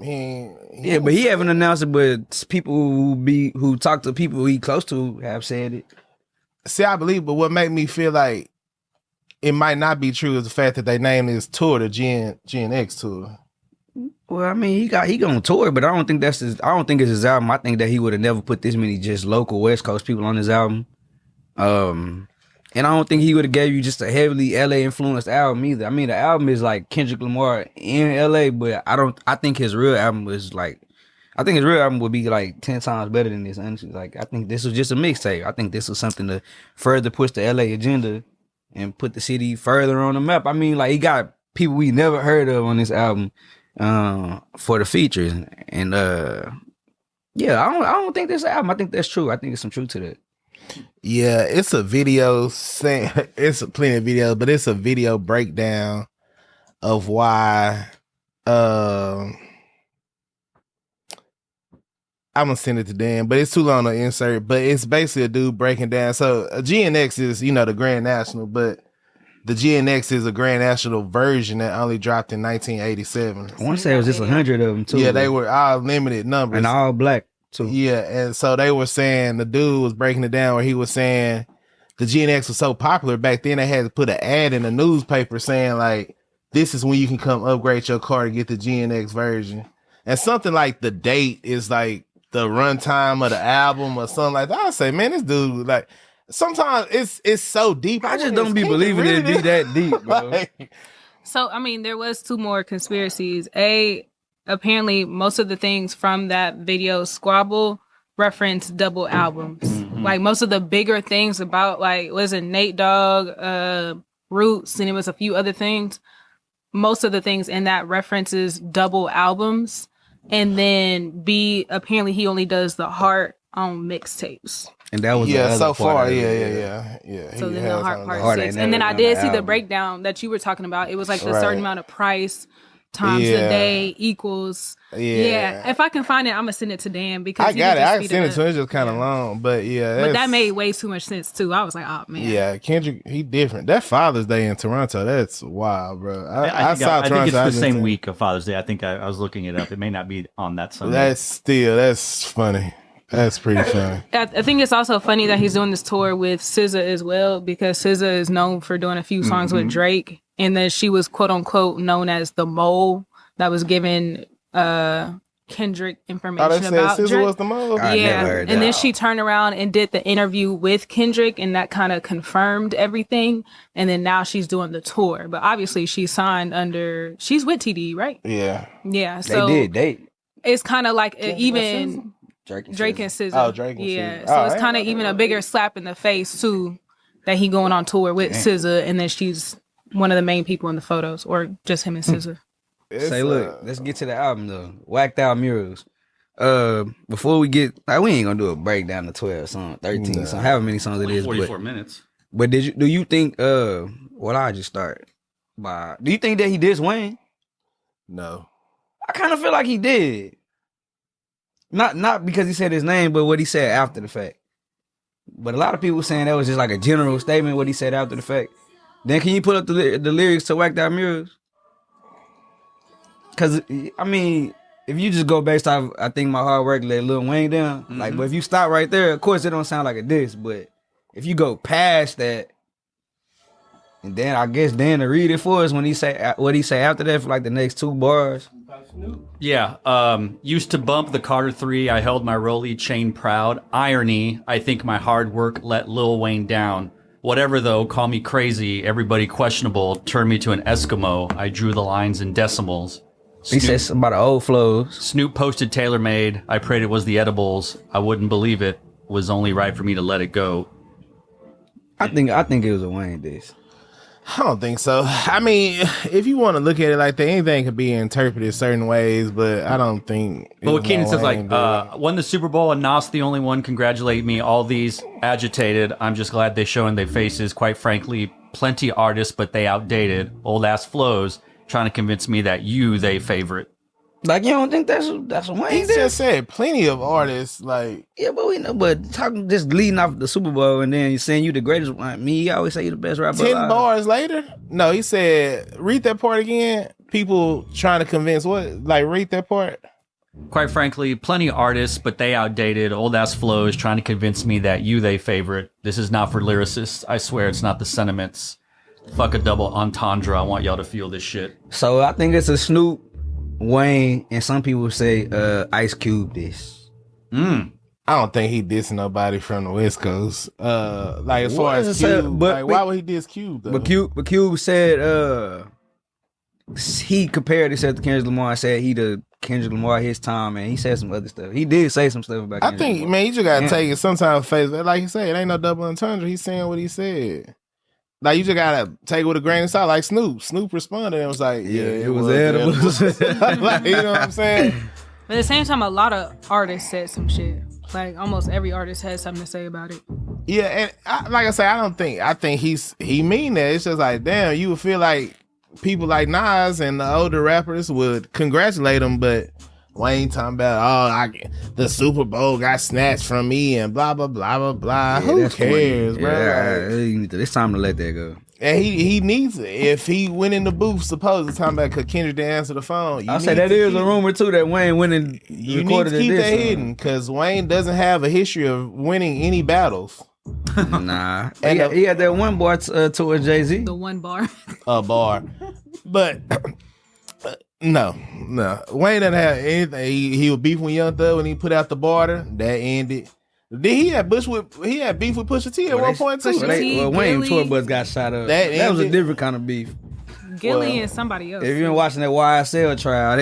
Yeah, but he haven't announced it. But people who talk to people he close to have said it. See, I believe, but what made me feel like it might not be true is the fact that they named this tour the GNX tour. Well, I mean, he gonna tour, but I don't think that's his. I don't think it's his album. I think that he would have never put this many just local West Coast people on his album. And I don't think he would have gave you just a heavily LA influenced album either. I mean, the album is like Kendrick Lamar in LA, but I think his real album was like. I think his real album would be like 10 times better than this, honestly. Like, I think this was just a mixtape. I think this was something to further push the LA agenda and put the city further on the map. I mean, like, he got people we never heard of on this album for the features. And yeah, I don't think this album. I think that's true. I think there's some truth to that. Yeah, it's a video saying it's plenty of videos, but it's a video breakdown of why I'm gonna send it to Dan, but it's too long to insert. But it's basically a dude breaking down. So a GNX is, the Grand National, but the GNX is a Grand National version that only dropped in 1987. I want to say it was just 100 of them too. Yeah, they were all limited numbers and all black too. Yeah, and so they were saying, the dude was breaking it down where he was saying the GNX was so popular back then they had to put an ad in the newspaper saying like, this is when you can come upgrade your car to get the GNX version. And something like the date is like the runtime of the album or something like that. I say, man, this dude, like, sometimes it's so deep. I just don't be believing it be that deep, bro. Like, So, I mean, there was 2 more conspiracies. Apparently, most of the things from that video squabble reference double albums. Mm-hmm. Like, most of the bigger things about, like, was it Nate Dogg, Roots, and it was a few other things. Most of the things in that references double albums. And then apparently he only does the Heart on mixtapes. And that was so far, yeah. So then the Heart part 6. And then I did see the breakdown that you were talking about. It was like the certain amount of price times the day equals. Yeah. If I can find it, I'm gonna send it to Dan because I got it. I can send it to him. It's just kind of long, but but that made way too much sense too. I was like, oh man. Yeah, Kendrick, he different. That Father's Day in Toronto, that's wild, bro. I saw Toronto. I think it's the same week of Father's Day. I think I was looking it up. It may not be on that Sunday. That's funny. That's pretty funny. I think it's also funny that he's doing this tour with SZA as well, because SZA is known for doing a few songs with Drake, and then she was quote unquote known as the mole that was giving Kendrick information about SZA Drake. was the mole. And then she turned around and did the interview with Kendrick, and that kind of confirmed everything. And then now she's doing the tour, but obviously she's signed she's with TD, right? Yeah. So they did date. It's kind of like even. Drake and SZA. Oh, Drake and SZA. SZA. So it's kind of even a bigger slap in the face too, that he going on tour with SZA, and then she's one of the main people in the photos, or just him and SZA. Say, look, let's get to the album though. Whacked Out Murals. Before we get, we ain't gonna do a breakdown of 12 songs, 13 songs, however many songs it is. 44 minutes. But do you think? Well, I just start by. Do you think that he dissed Wayne? No. I kind of feel like he did. Not because he said his name, but what he said after the fact. But a lot of people saying that was just like a general statement, what he said after the fact. Then can you put up the lyrics to Whacked Out Murals? Because, I mean, if you just go based off, I think my hard work let Lil Wayne down. Like, but if you stop right there, of course it don't sound like a diss. But if you go past that, and then I guess Dan to read it for us when he say what he say after that for like the next 2 bars. Yeah, used to bump the Carter 3. I held my Rolly chain proud. Irony, I think my hard work let Lil Wayne down. Whatever though, call me crazy. Everybody questionable. Turn me to an Eskimo. I drew the lines in decimals. He says something about the old flows. Snoop posted TaylorMade. I prayed it was the edibles. I wouldn't believe it. Was only right for me to let it go. I think it was a Wayne diss. I don't think so. I mean, if you want to look at it like that, anything could be interpreted certain ways, but I don't think. But what Keenan says, like, won the Super Bowl and Nas the only one. Congratulate me. All these agitated. I'm just glad they showing their faces. Quite frankly, plenty artists, but they outdated. Old ass flows. Trying to convince me that they favorite. Like, you don't think that's a Wayne? He just said plenty of artists, like. Yeah, but we know, but talking just leading off the Super Bowl and then he's saying you the greatest one. Me, he always say you the best rapper 10 alive. bars later? No, he said, read that part again. People trying to convince what? Like, read that part. Quite frankly, plenty of artists, but they outdated. Old ass flows trying to convince me that they favorite. This is not for lyricists. I swear it's not the sentiments. Fuck a double entendre. I want y'all to feel this shit. So I think it's a Snoop, Wayne, and some people say Ice Cube this. I don't think he dissed nobody from the West Coast. Like as far as Cube, why would he diss Cube though? But Cube said he compared himself to Kendrick Lamar. Said he the Kendrick Lamar his time, and he said some other stuff. He did say some stuff about Kendrick I think, Lamar. Man, you just gotta take it sometimes face. Like he said, it ain't no double entendre. He's saying what he said. Like you just gotta take it with a grain of salt. Like Snoop. Snoop responded and was like, "Yeah, it was edibles." Like, you know what I'm saying? But at the same time, a lot of artists said some shit. Like almost every artist has something to say about it. Yeah, and like I say, I think he mean that. It's just like, damn, you would feel like people like Nas and the older rappers would congratulate him, but Wayne talking about, the Super Bowl got snatched from me and blah blah blah blah blah. Who cares, bro? Yeah, it's time to let that go. And he needs it. If he went in the booth, supposedly talking about could Kendrick didn't answer the phone. I say that is a rumor too that Wayne went and you recorded need to keep that song. hidden because Wayne doesn't have a history of winning any battles. Nah, he had that one bar towards Jay-Z. The one bar. A bar, but no. Wayne doesn't have anything. He was beefing with Young Thug when he put out the barter. That ended. Then he had beef with Pusha T at one point too. Wayne tour bus got shot up. That was a different kind of beef. Gilly and somebody else. If you been watching that YSL trial,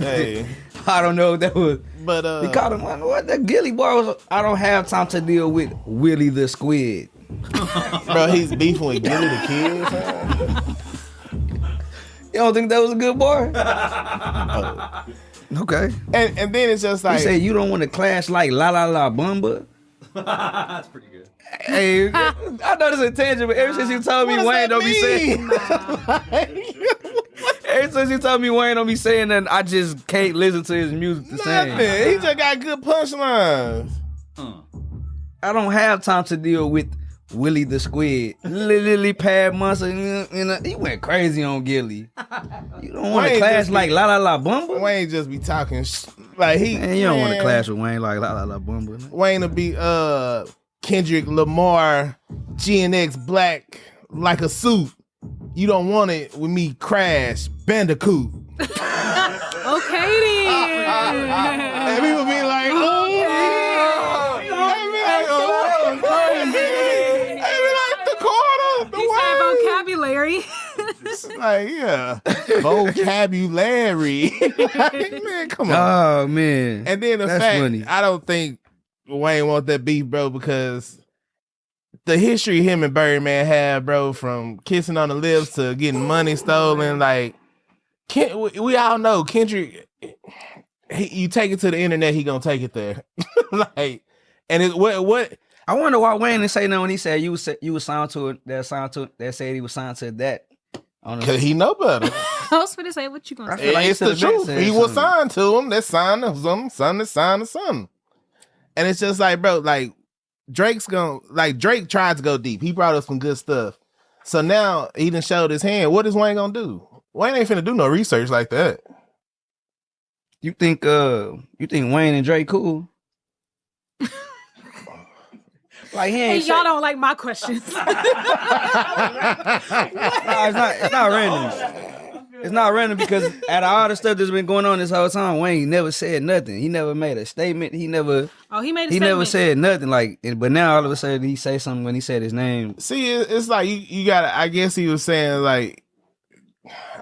Hey. I don't know if that was. But he called him what that Gilly bar was. I don't have time to deal with Willie the Squid. Bro, he's beefing with Gilly the Kid. Man. You don't think that was a good bar? Okay. And then it's just like you say you don't want to clash like La La La Bumba. That's pretty good. Hey, I know this is a tangent, but ever since you told me Wayne don't be saying, ever since you told me Wayne don't be saying that, I just can't listen to his music the same. He just got good punchlines. I don't have time to deal with Willie the Squid, Lily Pad Monster. He went crazy on Gilly. You don't want to clash like La La La Bumba. Wayne just be talking like he. Man, you don't want to clash with Wayne like La La La Bumba. Wayne will be Kendrick Lamar, GNX Black like a suit. You don't want it with me, Crash Bandicoot. Okay then. And people be like, vocabulary. Like, yeah, vocabulary. Like, man, come on. Oh man. And then that's funny. I don't think Wayne want that beef, bro, because the history him and Birdman have, bro, from kissing on the lips to getting money stolen, like, we all know Kendrick. You take it to the internet, he gonna take it there. Like, and it what. I wonder why Wayne didn't say no when he said you was signed to it. That said he was signed to that. Because he know better. I was gonna say, what you gonna say? It's the truth. He was signed to him. That signed to something. That signed to something. And it's just like, bro, like Drake tried to go deep. He brought us some good stuff. So now he done showed his hand. What is Wayne gonna do? Wayne ain't finna do no research like that. You think Wayne and Drake cool? Like he ain't y'all don't like my questions. It's not random. It's not random because out of all the stuff that's been going on this whole time, Wayne never said nothing. He never made a statement. He never. Oh, he made a he statement. never said nothing. Like, but now all of a sudden he say something when he said his name. See, it's like you gotta. I guess he was saying like,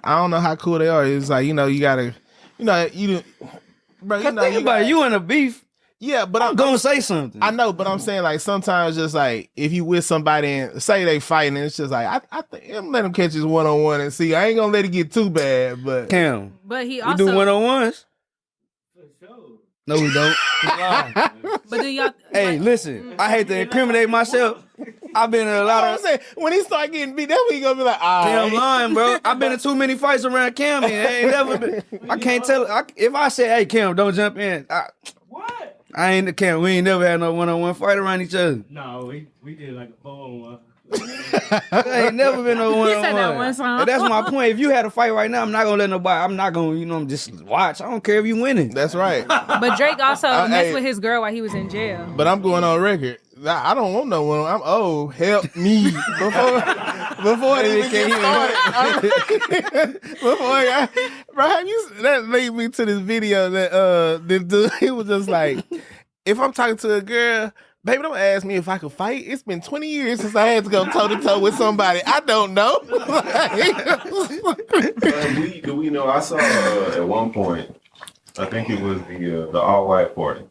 I don't know how cool they are. It's like, you gotta, bro. Think about it, you in a beef. Yeah, but I'm gonna say something. I know, but I'm saying like sometimes just like if you with somebody and say they fighting, and it's just like I think I'm let him catch his 1-on-1 and see. I ain't gonna let it get too bad, but Cam. But he we also do 1-on-1s. No, we don't. But do y'all? Hey, listen. I hate to incriminate myself. I've been in a lot of. Saying, when he start getting beat, that's when he gonna be like, Cam lying, bro. I've been in too many fights around Cam, and I ain't never been. I can't tell. If I say, "Hey, Cam, don't jump in," What? I ain't the Cam. We ain't never had no 1-on-1 fight around each other. No, we did like a 4-on-1. There ain't never been no 1-on-1. said that one time. And that's my point. If you had a fight right now, I'm not gonna let nobody. I'm not gonna, just watch. I don't care if you winning. That's right. But Drake also messed with his girl while he was in jail. But I'm going on record. I don't want no one. I'm old. Help me before it even get started. Bro, that lead me to this video that this dude, he was just like, if I'm talking to a girl, baby, don't ask me if I can fight. It's been 20 years since I had to go toe to toe with somebody. I don't know. We know. I saw at one point. I think it was the all white party.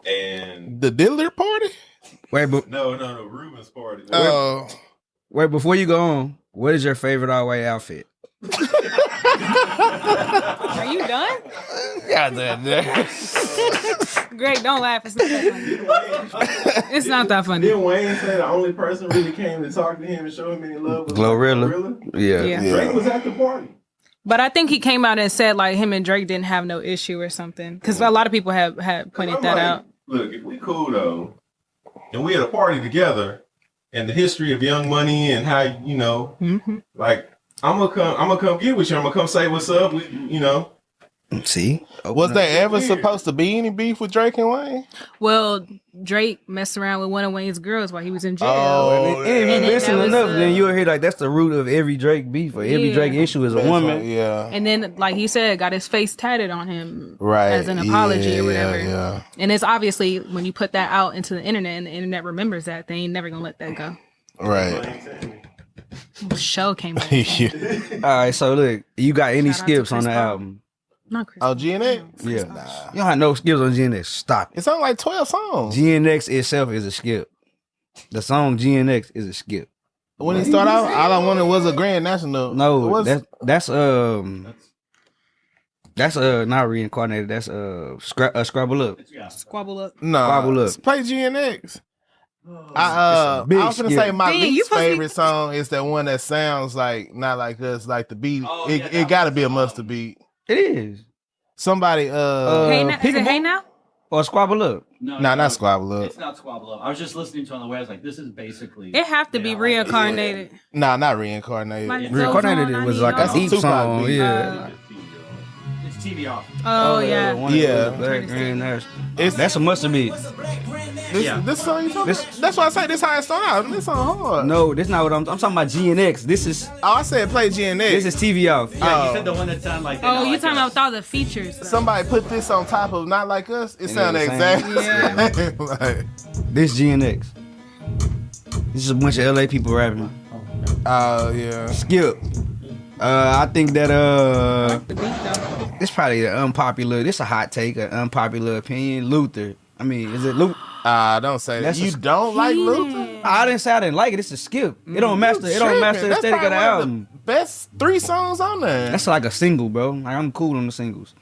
And the Diddler party? Wait, but no, Ruben's party. Oh, Wait, before you go on, what is your favorite all white outfit? Are you done? Yeah, that. Great, don't laugh. It's not that funny. It's not that funny. Didn't Wayne say the only person really came to talk to him and show him any love was Glorilla? Yeah. Yeah. Drake was at the party. But I think he came out and said like him and Drake didn't have no issue or something. Because a lot of people had pointed that out. Look, if we cool though, and we at a party together, and the history of Young Money and how like I'm gonna come get with you. I'm gonna come say what's up. See? Was there ever supposed to be any beef with Drake and Wayne? Well, Drake messed around with one of Wayne's girls while he was in jail. And if you listen enough, then you'll hear like that's the root of every Drake beef or every Drake issue is a woman. Yeah. And then, like he said, got his face tatted on him Right. as an apology or whatever. Yeah. And it's obviously when you put that out into the internet and the internet remembers that, they ain't never gonna let that go. Right. Show came back. Yeah. All right, so look, you got any Shout out to skips on Chris the Paul. album? Not Chris. Oh, GNX? Yeah. You don't have no skips on GNX. Stop it. It's only like 12 songs. GNX itself is a skip. The song GNX is a skip. When he started out, All I Wanted Was a Grand National. No, that's not reincarnated. That's Scrabble Up. Squabble up. No. Squabble Up. Play GNX. I big was gonna say my Dang, you least supposed to be- favorite song is that one that sounds like not like us, like the beat. Oh, it gotta be a mustard beat. It is. Somebody Hey now, is it Peekaboo? Hey Now? Or Squabble Up. No, not Squabble Up. It's not Squabble Up. I was just listening to it on the way. I was like, this is basically. It have to be reincarnated. Nah, not reincarnated. Like, Yeah. Reincarnated Goes on, was I like Need a That's deep a Tupac song. beat. Yeah. It's TV off. Oh yeah. One of Yeah. the Black Grand National. It's- That's a mustard beat. This song you talking about? That's why I say this how it start out. This song hard. No, this not what I'm talking about. GNX. This is Oh, I said play GNX. this is TV off. Yeah, you Oh. said the one that sounded like. Oh, you talking about with all the features? though. Somebody put this on top of Not Like Us. It And sounded it was the exactly same. the same. Like, This GNX. This is a bunch of LA people rapping. oh yeah. Skip. I think that it's probably an unpopular. This a hot take, an unpopular opinion. Luther. I mean, is it Luther? Don't say that. That's You a- don't like Luther? I didn't say I didn't like it. It's a skip. It don't match the. It don't match the That's aesthetic of probably the one album. the best 3 songs on there. That's like a single, bro. Like I'm cool on the singles.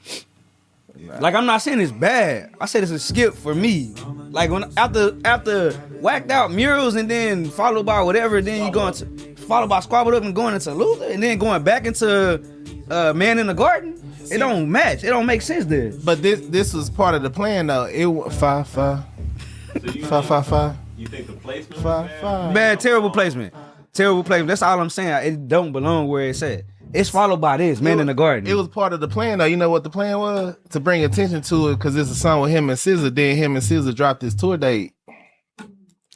Like I'm not saying it's bad. I said it's a skip for me. Like when after whacked out murals and then followed by whatever, then you going to followed by Squabbled Up and going into Luther and then going back into Man in the Garden. It don't match. It don't make sense there. But this was part of the plan though. It was 5 5 5 5 5 You think the placement? 5 5. Bad, terrible placement. Terrible placement. That's all I'm saying. It don't belong where it's at. It's followed by this, Man in the Garden. It was part of the plan though. You know what the plan was? To bring attention to it because it's a song with him and SZA. Then him and SZA dropped his tour date.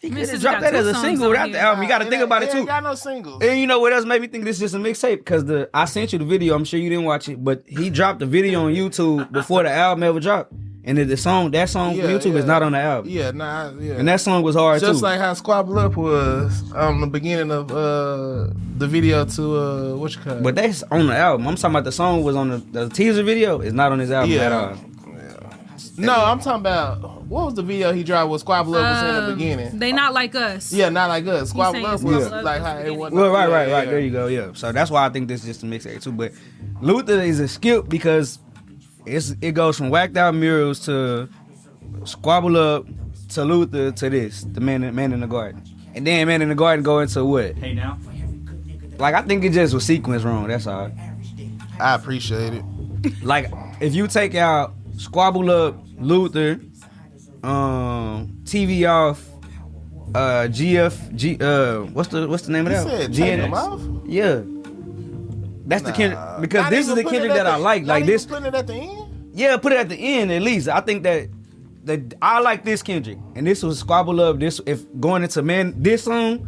He could This have has dropped got that as 2 a songs single on without here. the album. You got to think about it too. Ain't got no singles. And you know what else made me think this is a mixtape? Because I sent you the video. I'm sure you didn't watch it, but he dropped the video on YouTube before the album ever dropped. And that song Yeah, from YouTube is not on the album. Yeah, nah, yeah. And that song was hard just too. like how Squabble Up was on the beginning of the video to what you call it? But that's on the album. I'm talking about the song was on the teaser video. It's not on his album at all. No, I'm talking about what was the video he dropped with Squabble Up was in the beginning. They not like us. Yeah, not like us. Squabble saying Up was Squabble Up like was how the it beginning. was. Well, right. There you go. Yeah. So that's why I think this is just a mixtape too. But Luther is a skip because it goes from whacked out murals to Squabble Up to Luther to this, the Man in the Garden, and then Man in the Garden go into what? Hey Now. Like I think it just was sequenced wrong. That's all. I appreciate it. Like if you take out Squabble Up, Luther, TV off, GF, what's the name of You that? said take them GNX. off? Yeah. That's the Kendrick because Not this is even the putting Kendrick it at that I the- like. not Like even this, putting it at the end. yeah. Put it at the end at least. I think that I like this Kendrick, and this was Squabble Up. This if going into this song,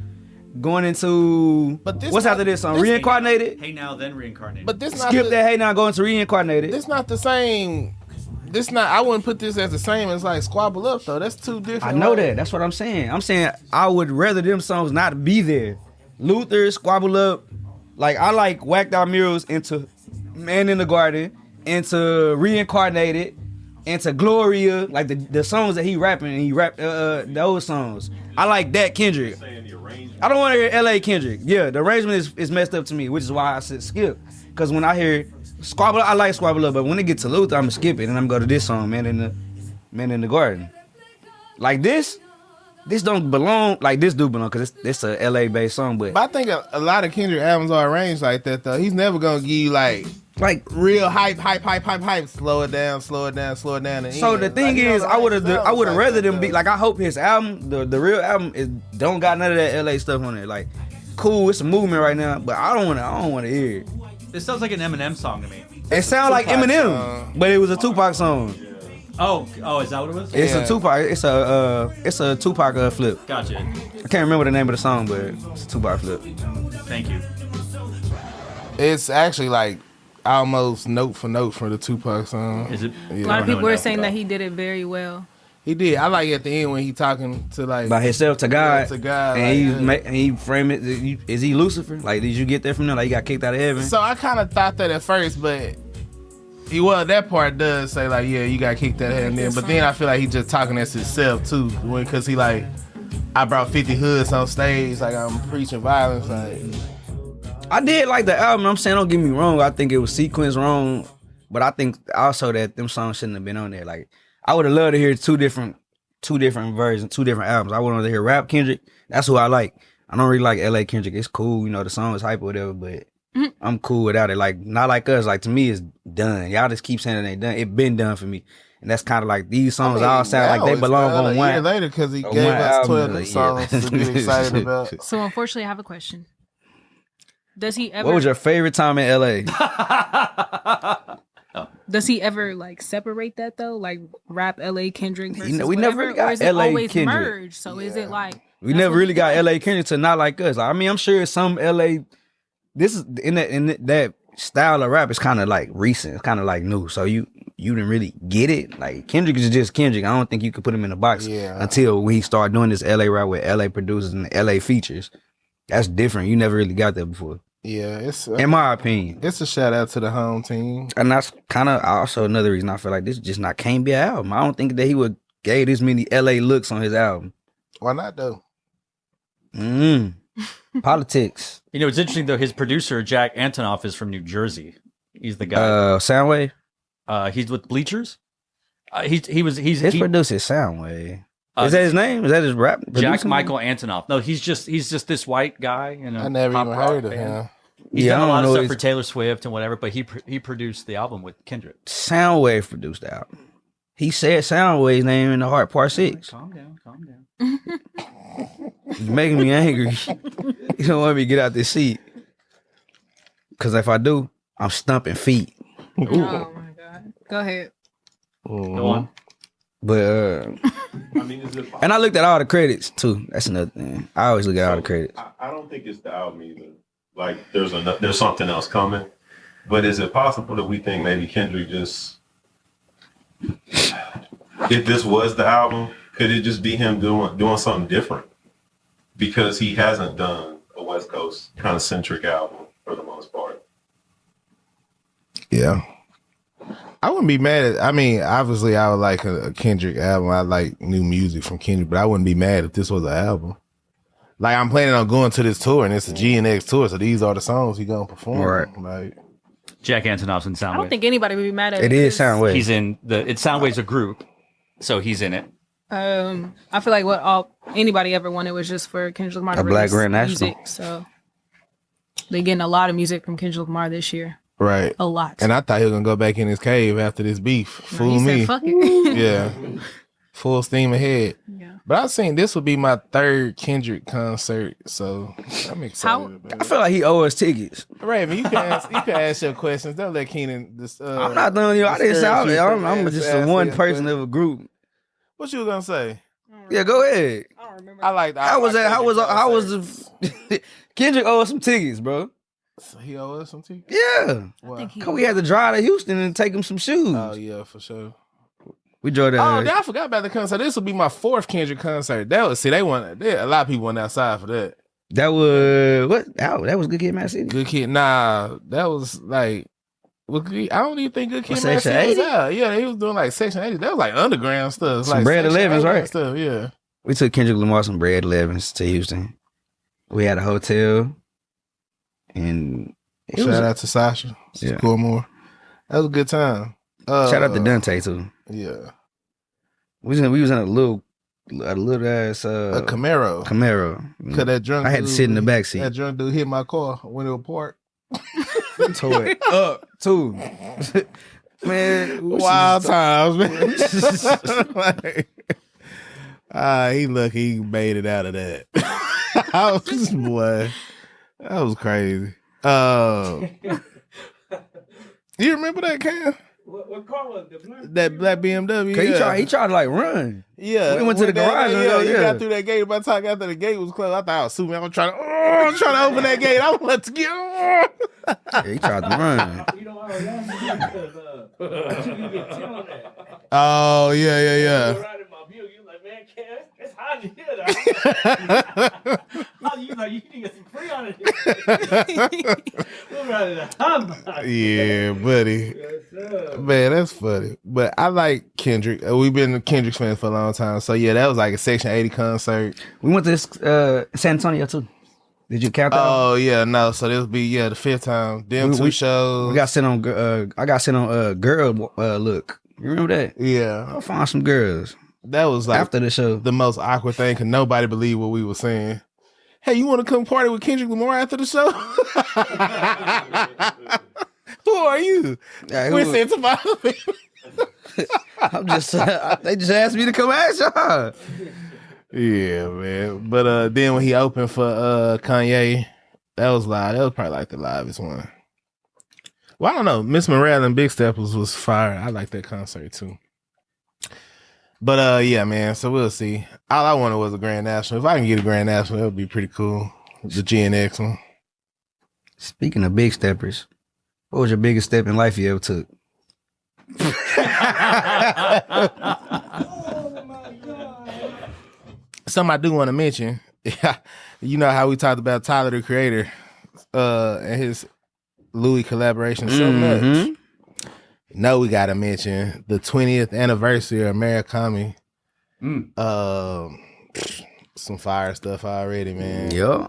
going into But this what's not- after this song? this- Reincarnated. Hey Now, then Reincarnated. But this not Skip the, that. Hey, now going to Reincarnated. This not the same. This not. I wouldn't put this as the same as like Squabble Up though. That's two different. I know like- that. That's what I'm saying. I'm saying I would rather them songs not be there. Luther, Squabble Up, like I like Whacked Out Murals into Man in the Garden, into Reincarnated, and to Gloria, like the songs that he rapping and he rap those songs. I like that Kendrick. I don't want to hear L.A. Kendrick. Yeah, the arrangement is messed up to me, which is why I said skip. Because when I hear Squabble, I like Squabble Up, but when it gets to Luther, I'm gonna skip it and I'm gonna go to this song, Man in the Garden. Like this don't belong. Like this do belong because it's a L.A. based song, but I think a lot of Kendrick albums are arranged like that though. He's never gonna give you like real hype. Slow it down. So the thing is, I would have rather them be like. I hope his album, the real album, don't got none of that LA stuff on it. Like, cool, it's a movement right now, but I don't want to hear it. This sounds like an Eminem song to me. It sounds like Eminem, but it was a Tupac song. Oh, is that what it was? It's a Tupac. It's a Tupac flip. Gotcha. I can't remember the name of the song, but it's a Tupac flip. Thank you. It's actually like almost note for note from the Tupac song. Is it? Yeah. A lot of people were saying that he did it very well. He did. I like at the end when he talking to like by himself to God. To God. And like, he frame it. Is he Lucifer? Like, did you get that from there? Like, he got kicked out of heaven? So I kind of thought that at first, but that part does say like, yeah, you got kicked out of heaven. But then I feel like he just talking as himself too, because he like, I brought 50 hoods on stage, like I'm preaching violence. Like, I did like the album. I'm saying, don't get me wrong. I think it was sequenced wrong, but I think also that them songs shouldn't have been on there. Like, I would have loved to hear two different versions, 2 different albums. I would want to hear rap Kendrick. That's who I like. I don't really like L.A. Kendrick. It's cool, the song is hype or whatever, but I'm cool without it. Like, not like us. Like, to me, it's done. Y'all just keep saying it ain't done. It been done for me. And that's kind of like these songs all sound like they belong on one. A year later, because he gave us 12 new songs to get excited about. So, unfortunately, I have a question. Does he ever? What was your favorite time in L.A.? Does he ever like separate that though, like rap L.A. Kendrick versus we never really got L.A. always Kendrick. merged? So is it like we never really got L.A. Kendrick to not like us? I mean, I'm sure some L.A. This is in that style of rap is kind of like recent. It's kind of like new. So you didn't really get it. Like Kendrick is just Kendrick. I don't think you could put him in a box until we start doing this L.A. rap with L.A. producers and L.A. features. That's different. You never really got that before. Yeah, it's in my opinion. It's a shout out to the home team, and that's kind of also another reason I feel like this just can't be an album. I don't think that he would gave this many LA looks on his album. Why not though? Politics. It's interesting though. His producer Jack Antonoff is from New Jersey. He's the guy. Soundwave. He's with Bleachers. His producer is Soundwave. Is that his name? Is that his rap? Jack Michael Antonoff. No, he's just this white guy. I never even heard of him. He's done a lot of stuff for Taylor Swift and whatever, but he produced the album with Kendrick. Soundwave produced the album. He said Soundwave's name in the Heart Part 6. Calm down. It's making me angry. You don't want me to get out this seat. Because if I do, I'm stumping feet. Oh my God. Go ahead. Go on. But and I looked at all the credits too. That's another thing. I always look at all the credits. I don't think it's the album either. Like there's something else coming. But is it possible that we think maybe Kendrick just, if this was the album, could it just be him doing something different? Because he hasn't done a West Coast kind of centric album for the most part. Yeah. I wouldn't be mad obviously I would like a Kendrick album. I like new music from Kendrick, but I wouldn't be mad if this was an album. Like, I'm planning on going to this tour, and it's a GNX tour, so these are the songs he's going to perform. Right. Like, Jack Antonoff's in Soundwave. I don't think anybody would be mad at it. It is Soundwave. He's in Soundwave's a group, so he's in it. I feel like what anybody ever wanted was just for Kendrick Lamar to Black release Grand music. So they're getting a lot of music from Kendrick Lamar this year. Right. A lot. And I thought he was going to go back in his cave after this beef. Fool he me. said, fuck it. Yeah. Full steam ahead. Yeah. But I seen this would be my 3rd Kendrick concert, so I'm excited about it. I feel like he owes us tickets. Raven, you can ask your questions. Don't let Keenan. I'm not done. I didn't sound it. I'm just a one person of a group. What you gonna say? Yeah, go ahead. I don't remember. I like. How was the Kendrick owed some tickets, bro? So he owed us some tickets. Yeah. Cause we had to drive to Houston and take him some shoes. Oh yeah, for sure. We drove that. Oh, I forgot about the concert. This will be my 4th Kendrick concert. A lot of people went outside for that. That was what? That was Good Kid, Mad City. Good Kid. Nah, that was like I don't even think Good Kid, What, Mad Section City was 80? out. Yeah, he was doing like Section 80. That was like underground stuff. Some Like Bread Section 11s, 80 right? and stuff, yeah. We took Kendrick Lamar some Bread 11s to Houston. We had a hotel, and Shout out to Sasha. Yeah. Coolmore. That was a good time. Shout out to Dante too. Yeah. We was in a little ass A Camaro. Cause that drunk I had to sit in the back seat. That drunk dude hit my car when it was parked. Tore it up too. Man, Wild times, man. He lucky he made it out of that. Boy, that was crazy. You remember that, Cam? What car was it? That black BMW. He tried to like run. Yeah, We went to the garage and he got through that gate. By the time I got to the gate was closed, I thought I was assuming I'm trying to open that gate. I want to get. Yeah, he tried to run. You know, I was asking because you get tell on that. Oh yeah. You were riding my Buick, you like, man, it's hot in here. You like, you need to get some free on it. We're riding a hot. Yeah, buddy. Man, that's funny. But I like Kendrick. We've been Kendrick fans for a long time. So yeah, that was like a Section 80 concert. We went to this San Antonio too. Did you count that? Oh yeah, no. So this will be the fifth time. Them two shows. We got sent on. I got sent on girl look. You remember that? Yeah, I found some girls. That was like after the show. The most awkward thing because nobody believed what we were saying. Hey, you want to come party with Kendrick Lamar after the show? Who are you? We're sent to my. I'm just. They just asked me to come ask y'all. Yeah, man. But then when he opened for Kanye, that was live. That was probably like the livest one. Well, I don't know. Miss Morale and Big Steppers was fire. I like that concert too. But yeah, man. So we'll see. All I wanted was a Grand National. If I can get a Grand National, that would be pretty cool. The GNX one. Speaking of big steppers, what was your biggest step in life you ever took? Something I do want to mention. You know how we talked about Tyler the Creator and his Louis collaboration so much. No, we gotta mention the 20th anniversary of Murakami. Some fire stuff already, man. Yeah.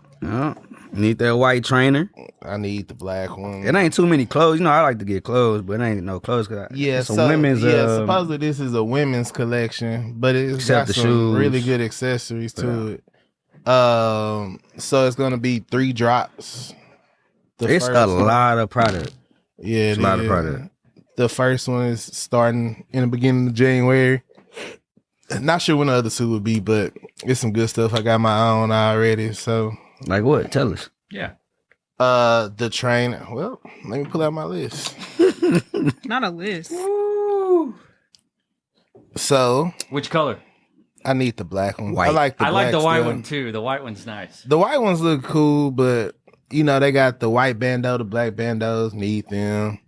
Need that white trainer. I need the black one. It ain't too many clothes. You know, I like to get clothes, but it ain't no clothes. It's a women's. Supposedly this is a women's collection, but it's got some shoes. really good accessories to it. So it's gonna be 3 drops. It's a lot of product. Yeah, it's a lot of product. The first one is starting in the beginning of January. Not sure when the other 2 would be, but it's some good stuff. I got my own already. So, like what? Tell us. Yeah. The train. Well, let me pull out my list. Not a list. So, which color? I need the black one. White. I like the white still. one too. The white one's nice. The white ones look cool, but you know they got the white bandeau, the black bandeaus. Need them.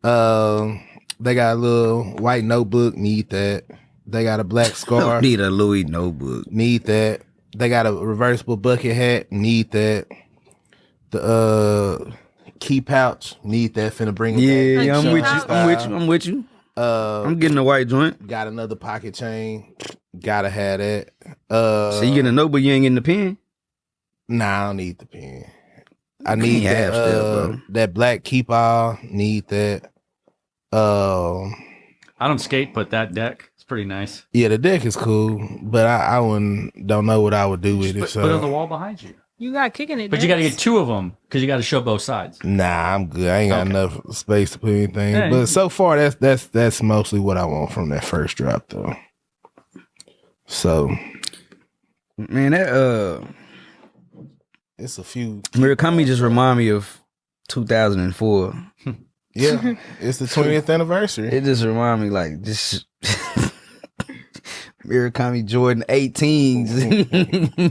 They got a little white notebook. Need that. They got a black scarf. Need a Louis notebook. Need that. They got a reversible bucket hat. Need that. The key pouch. Need that. Finna bring it back. Yeah, I'm with you. I'm getting a white joint. Got another pocket chain. Gotta have that. So you getting a notebook, you ain't getting the pen? Nah, I don't need the pen. I need that, that black keep all. Need that. I don't skate, but that deck is pretty nice. Yeah, the deck is cool, but I don't know what I would do with it. So put it on the wall behind you. You got kicking it. But you got to get 2 of them because you got to show both sides. Nah, I'm good. I ain't got enough space to put anything. Yeah. But so far, that's mostly what I want from that first drop, though. So, man, that it's a few. Murakami just remind me of 2004. Yeah, it's the 20th anniversary. It just remind me like just Murakami Jordan 18s,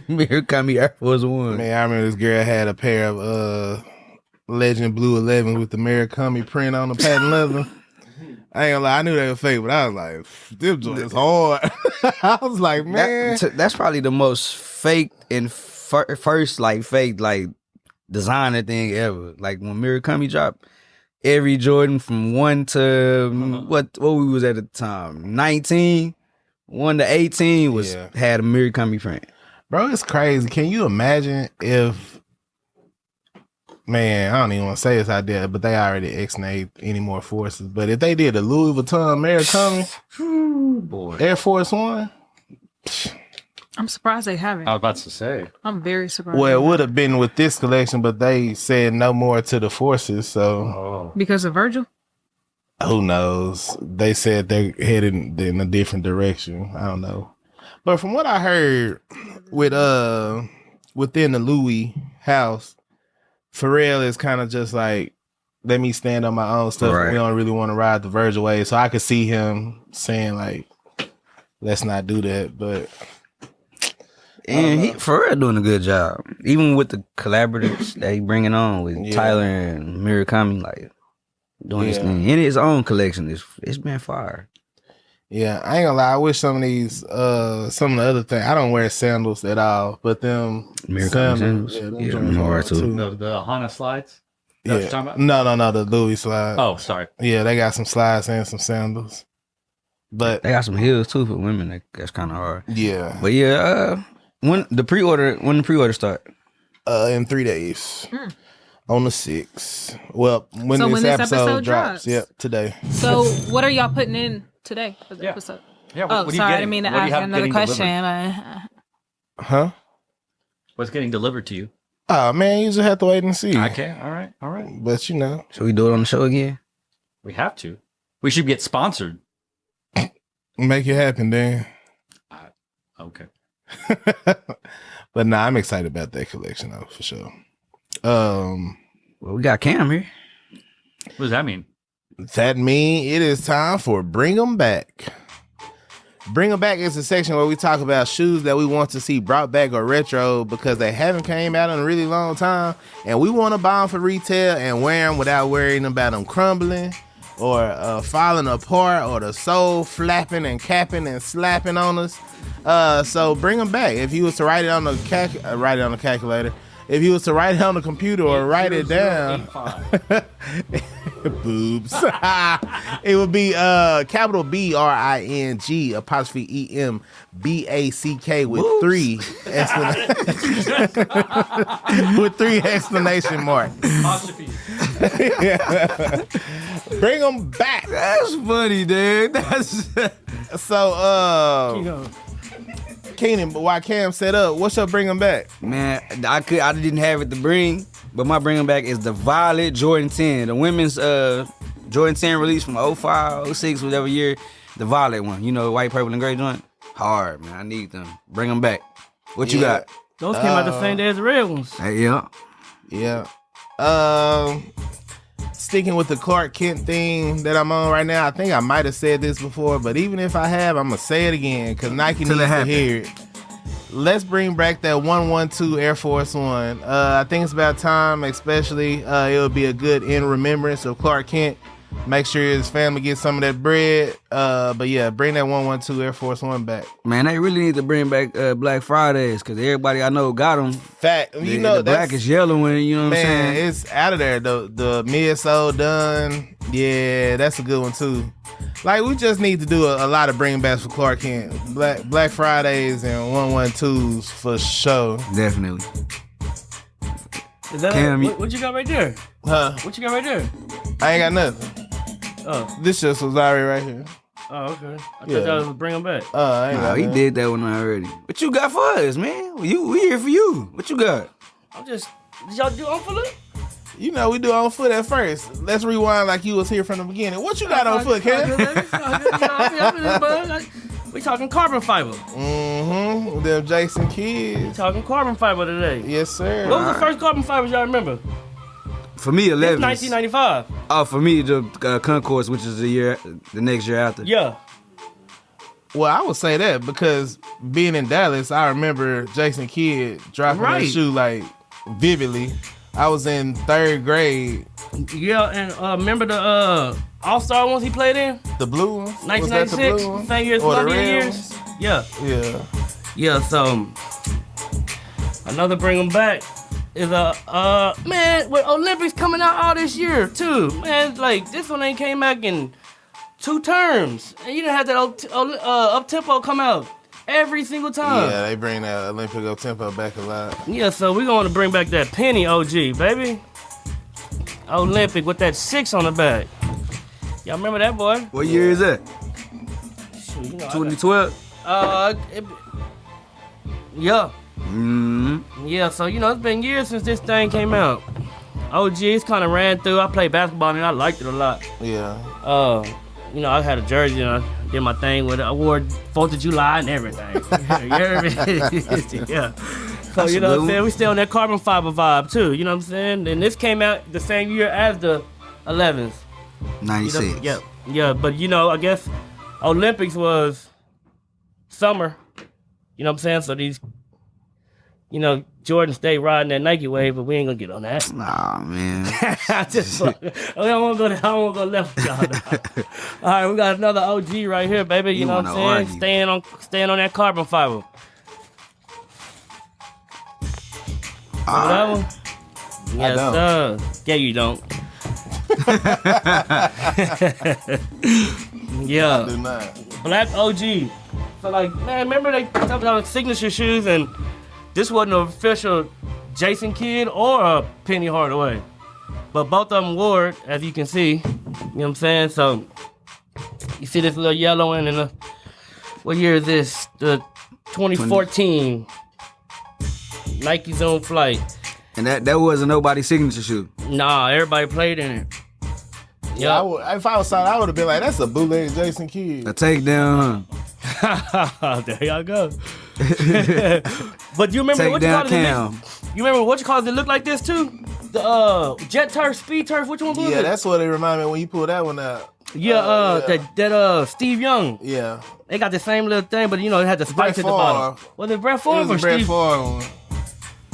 Murakami Air Force One. Man, I remember this girl had a pair of Legend Blue 11 with the Murakami print on the patent leather. I ain't gonna lie, I knew they were fake, but I was like, this joint is hard. I was like, man. That's probably the most fake and first like fake like designer thing ever. Like when Murakami dropped, every Jordan from 1 to what we was at the time, 19, 1 to 18 was had a Murakami print. Bro, it's crazy. Can you imagine if, man, I don't even want to say this idea, but they already X-nayed any more forces. But if they did a Louis Vuitton Murakami, boy, Air Force One, I'm surprised they haven't. I was about to say. I'm very surprised. well, it would have been with this collection, but they said no more to the forces. So Because of Virgil? who knows? They said they're heading in a different direction. I don't know. But from what I heard with within the Louis house, Pharrell is kind of just like, let me stand on my own stuff. Right. We don't really want to ride the Virgil way. So I could see him saying like, let's not do that. But And he Pharrell doing a good job. Even with the collaborators that he bringing on with Tyler and Murakami, like doing this thing in his own collection. It's been fire. yeah, I ain't gonna lie. I wish some of these, some of the other things. I don't wear sandals at all, but them Murakami sandals. them Yeah, joints them hard are too. The Hana slides? Is that what you're talking about? No, the Louis slide. Oh, sorry. Yeah, they got some slides and some sandals. But They got some heels too for women. That's kind of hard. yeah, But yeah, when the pre-order start? in 3 days. On the 6th. Well, when So this when this episode episode drops. drops. Yep, today. So what are y'all putting in today for the episode? Yeah, Oh, what are you sorry, I getting? didn't mean to What do you ask have another getting question. delivered? Huh? What's getting delivered to you? Oh man, you just have to wait and see. Okay, all right. But you know. Should we do it on the show again? We have to. We should get sponsored. Make it happen, Dan. Okay. But nah, I'm excited about that collection though, for sure. Well, we got Cam here. What does that mean? That mean it is time for Bring 'em Back. Bring 'em Back is a section where we talk about shoes that we want to see brought back or retro because they haven't came out in a really long time, and we want to buy them for retail and wear them without worrying about them crumbling or falling apart or the sole flapping and capping and slapping on us. So bring them back. If you was to write it on the calculator, if you was to write it on the computer or write it down, boobs. It would be capital BRING apostrophe EMBACK with three with 3 exclamation marks. Bring them back. That's funny, dude. That's So Keenan, why Cam set up, what's your bring them back? man. I didn't have it to bring, but my bring 'em back is the Violet Jordan 10, the women's Jordan 10 release from 05, 06, whatever year. The Violet one, you know, white, purple, and gray joint. Hard, man. I need them. Bring them back. What you got? Those came out the same day as the red ones. Hey, yeah. Yeah. Sticking with the Clark Kent theme that I'm on right now, I think I might have said this before, but even if I have, I'm going to say it again because Nike needs to hear it. Let's bring back that 112 Air Force One. I think it's about time, especially it would be a good in remembrance of Clark Kent. Make sure his family gets some of that bread. But yeah, bring that 112 Air Force One back. Man, they really need to bring back Black Fridays because everybody I know got them. Fact, you know, the black is yellow one, you know what I'm man, saying? it's out of there. The midsole done. Yeah, that's a good one too. Like, we just need to do a lot of bring backs for Clark Kent. Black Fridays and 112s for sure. Definitely. Is that Cam, what you got right there? Huh? What you got right there? I ain't got nothing. Oh, This just was already right here. okay. I Yeah. thought that was bring them back. I ain't Nah, got he nothing. did that one already. What you got for us, man? We here for you. What you got? I'm just. Did y'all do on for it? You know, we do on foot at first. Let's rewind like you was here from the beginning. What you got on foot, Cam? We talking carbon fiber. Mm-hmm. Them Jason kids. Talking carbon fiber today. Yes, sir. What was the first carbon fibers y'all remember? For me, 11. 1995. Oh, for me, the Concourse, which is the next year after. Yeah. Well, I would say that because being in Dallas, I remember Jason Kidd dropping that Right. shoe like vividly. I was in 3rd grade. Yeah, and remember the All-Star ones he played in? The blue one? Was that the 1996? blue one? Same year as Or the Columbia red years? Yeah. Yeah. Yeah, so another bring them back. is man, with Olympics coming out all this year too. Man, like this one ain't came back in 2 terms. And you done had that up tempo come out every single time. Yeah, they bring that Olympic up tempo back a lot. Yeah, so we're going to bring back that penny OG, baby. Olympic with that 6 on the back. Y'all remember that, boy? What year is that? Shoot, you know, 2012? Yeah. Mm-hmm. Yeah, so, you know, it's been years since this thing came out. OG's kind of ran through. I played basketball and I liked it a lot. Yeah. You know, I had a jersey and I did my thing with it. I wore 4th of July and everything. You heard me? Yeah. So, you know what I'm saying? We still on that carbon fiber vibe, too. You know what I'm saying? And this came out the same year as the 11s. 96. You know, yeah, but, you know, I guess Olympics was summer. You know what I'm saying? So these, you know, Jordan stayed riding that Nike wave, but we ain't gonna get on that. Nah, man. I don't wanna go left with y'all now. All right, we got another OG right here, baby. You know what I'm saying? Staying on that carbon fiber. That one? Yes, sir. Yeah, you don't. Yeah. I do not. Black OG. So like, man, remember they talked about signature shoes, and this wasn't an official Jason Kidd or a Penny Hardaway. But both of them wore it, as you can see. You know what I'm saying? So you see this little yellow one in the, what year is this? The 2014 Nike Zone Flight. And that wasn't nobody's signature shoe. Nah, everybody played in it. Yeah, if I was signed, I would have been like, that's a bootleg Jason Kidd. A takedown, There y'all go. But you remember what you call it? You remember what you call it? It looked like this too. The jet turf, speed turf. Which one was it? Yeah, that's what it reminded me when you pull that one out. Yeah, that Steve Young. Yeah, They got the same little thing, but you know it had the spikes at the bottom. Was it Brett Favre it was or a Brett Steve? Favre one.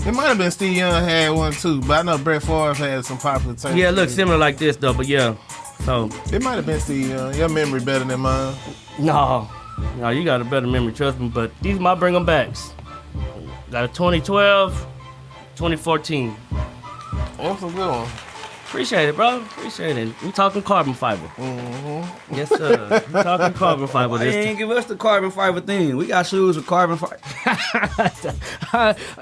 It might have been Steve Young had one too, but I know Brett Favre had some popular turf. Yeah, it looks similar like this though, but yeah. So it might have been Steve Young. Your memory better than mine. no, you got a better memory, trust me. But these might bring them backs. Got a 2012, 2014. That's a good one. Appreciate it, bro. Appreciate it. We talking carbon fiber. Mm-hmm. Yes, sir. We talking carbon fiber. They ain't give us the carbon fiber thing. We got shoes with carbon fiber.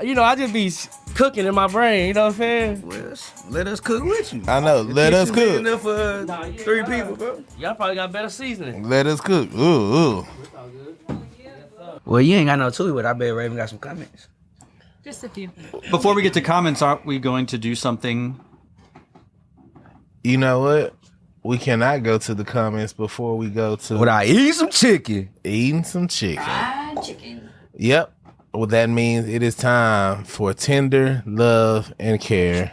You know, I just be cooking in my brain. You know what I'm saying? Well, let us cook with you. I know. Let us cook. Enough for 3 people, bro. Y'all probably got better seasoning. Let us cook. Ooh. Well, you ain't got no too, but I bet Raven got some comments. Just a few. Before we get to comments, aren't we going to do something? You know what? We cannot go to the comments before we go to Would I eat some chicken? eating some chicken. Fried chicken. Yep. Well, that means it is time for tender love and care.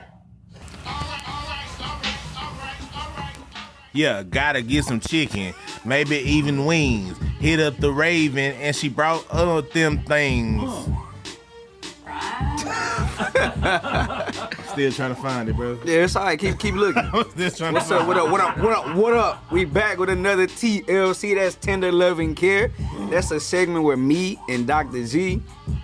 Yeah, gotta get some chicken. Maybe even wings. Hit up the Raven and she brought up them things. Still trying to find it, bro. Yeah, it's all right. Keep looking. I was just trying What's to up? find What up? We back with another TLC. That's Tender Love and Care. That's a segment where me and Dr. G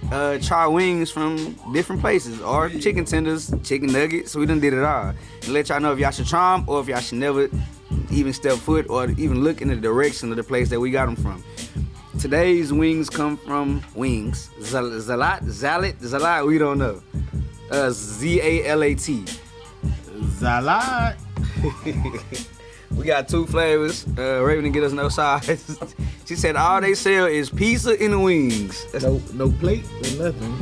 try wings from different places, or chicken tenders, chicken nuggets. We done did it all. And let y'all know if y'all should try them or if y'all should never even step foot or even look in the direction of the place that we got them from. Today's wings come from Wings. Zalat, we don't know. Z-A-L-A-T. Zalat. We got 2 flavors. Raven didn't get us no size. She said all they sell is pizza and wings. That's No plate or nothing.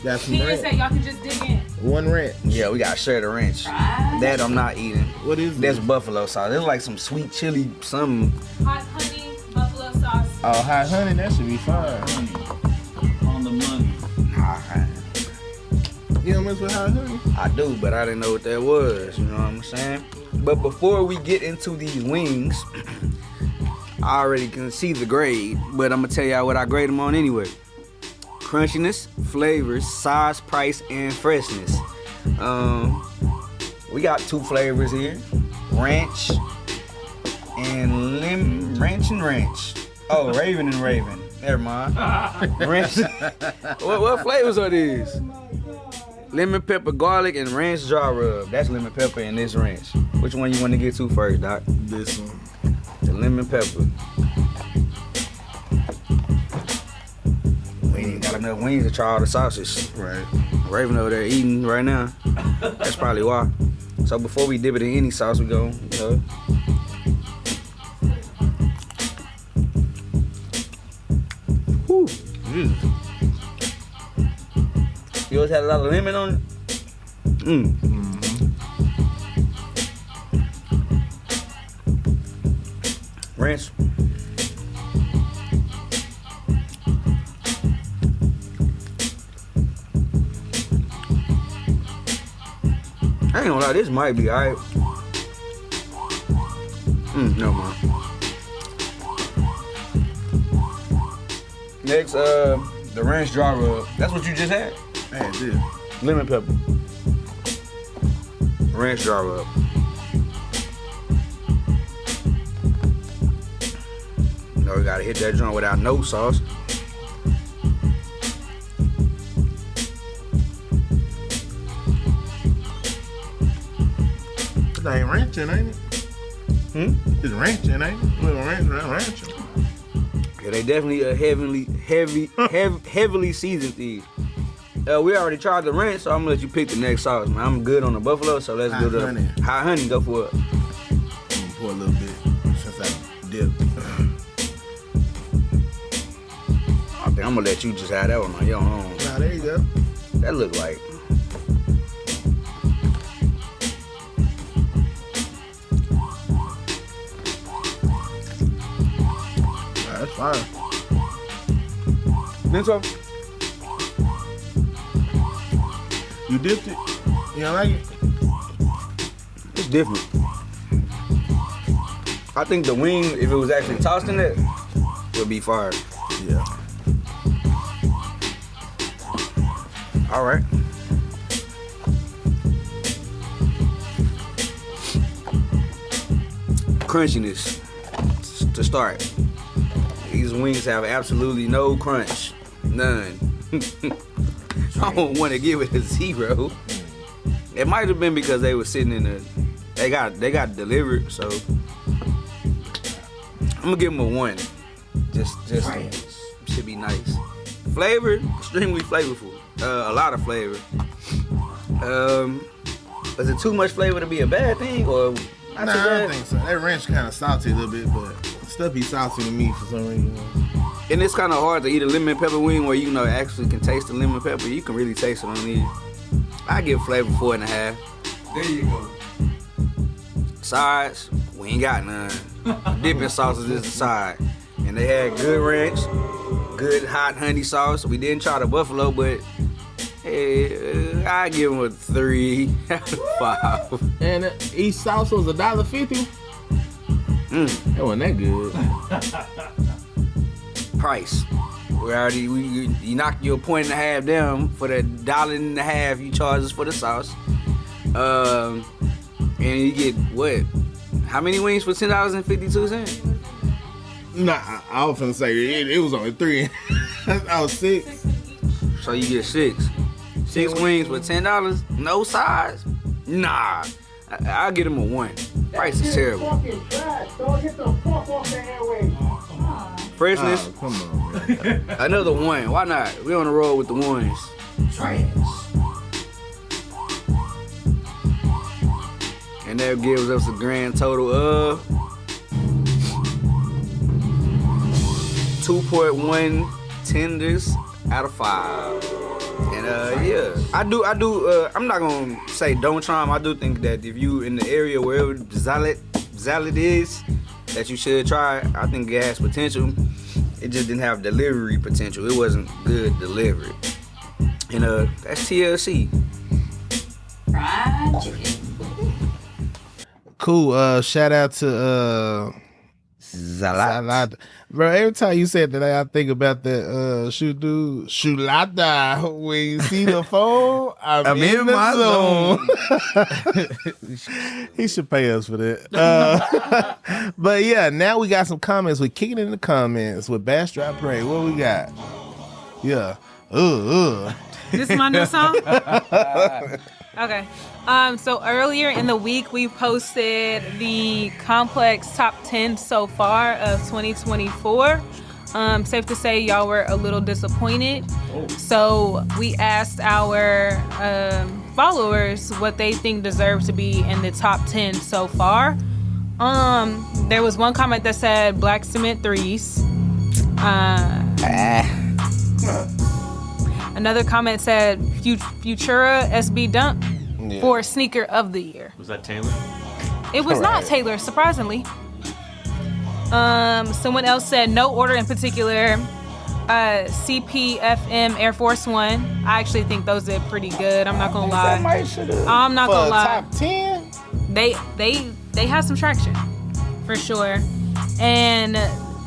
Got some He ranch. said y'all can just dig in. One ranch. Yeah, we got share the ranch. That I'm not eating. What is That's this? buffalo sauce. It's like some sweet chili, something. Hot honey, buffalo sauce. Oh, hot honey, that should be fine. On the money. You don't mess with hot honey? I do, but I didn't know what that was. You know what I'm saying? But before we get into these wings, I already can see the grade, but I'm gonna tell y'all what I grade them on anyway. Crunchiness, flavors, size, price, and freshness. We got 2 flavors here: ranch and ranch. Oh, Raven and Raven. Never mind. Ranch. What flavors are these? lemon pepper, garlic, and ranch dry rub. That's lemon pepper and this ranch. Which one you want to get to first, Doc? This one. The lemon pepper. We ain't got enough wings to try all the sausages. Right. Raven over there eating right now. That's probably why. So before we dip it in any sauce, we go, you know. Whew. You always had a lot of lemon on it? Ranch. I ain't gonna lie, this might be alright. No man. Next, the ranch dry rub. That's what you just had? I had this. Lemon pepper. Ranch dry rub. No, we gotta hit that joint without no sauce. It ain't ranching, ain't it? It's ranching, ain't it? Little ranching. Yeah, they definitely heavily seasoned these. We already tried the ranch, so I'm gonna let you pick the next sauce, man. I'm good on the buffalo, so let's go to hot honey. Go for it. I'm gonna pour a little bit since I dipped. I think I'm gonna let you just have that one on your own. Nah, there you go. That look like. That's fine. Think so? You dipped it? You don't like it? It's different. I think the wing, if it was actually tossed in it, would be fire. Yeah. All right. Crunchiness to start. These wings have absolutely no crunch. None. I don't want to give it a 0. It might have been because they were sitting in the. They got delivered, so I'm gonna give them a 1. Just should be nice. Flavor, extremely flavorful. A lot of flavor. Is it too much flavor to be a bad thing, or Nah, I don't think so. That ranch kind of salty a little bit, but stuff be salty to me for some reason. And it's kind of hard to eat a lemon pepper wing where you know actually can taste the lemon pepper. You can really taste it on these. I give flavor 4.5. There you go. Sides, we ain't got none. Dipping sauces is the side. And they had good ranch, good hot honey sauce. We didn't try the buffalo, but I give them a 3 out of 5. And each sauce was $1.50. That wasn't that good. Price. You knock your 1.5 down for the $1.50 you charge us for the sauce. And you get what? How many wings for $10.52? Nah, I was finna say it was only 3. I was 6. So you get 6. 6 wings for $10? No size? Nah. I'll get them a 1. Price is terrible. Fucking trash, dog. Get the fuck off the airways. Freshness? Oh, come on, man. Another 1. Why not? We on the road with the ones. Trash. And that gives us a grand total of 2.1 tenders out of 5. And yeah, I do. I'm not gonna say don't try them. I do think that if you in the area wherever Zalid is, that you should try. I think it has potential. It just didn't have delivery potential. It wasn't good delivered. And that's TLC. Fried chicken. Cool. Shout out to Zalad. Bro, every time you said that, I think about that Shulada. When you see the phone, I'm in my zone. He should pay us for that. But yeah, now we got some comments. We're kicking it in the comments with Bastrap Parade. What we got? Yeah. This is my new song? Okay. So earlier in the week, we posted the Complex Top 10 so far of 2024. Safe to say y'all were a little disappointed. So we asked our followers what they think deserves to be in the top 10 so far. There was one comment that said Black Cement 3s. Another comment said Futura SB Dunk for Sneaker of the Year. Was that Taylor? It was not Taylor, surprisingly. Someone else said no order in particular. CPFM Air Force One. I actually think those did pretty good. I'm not gonna lie. I'm not gonna lie. Top 10? They had some traction for sure. And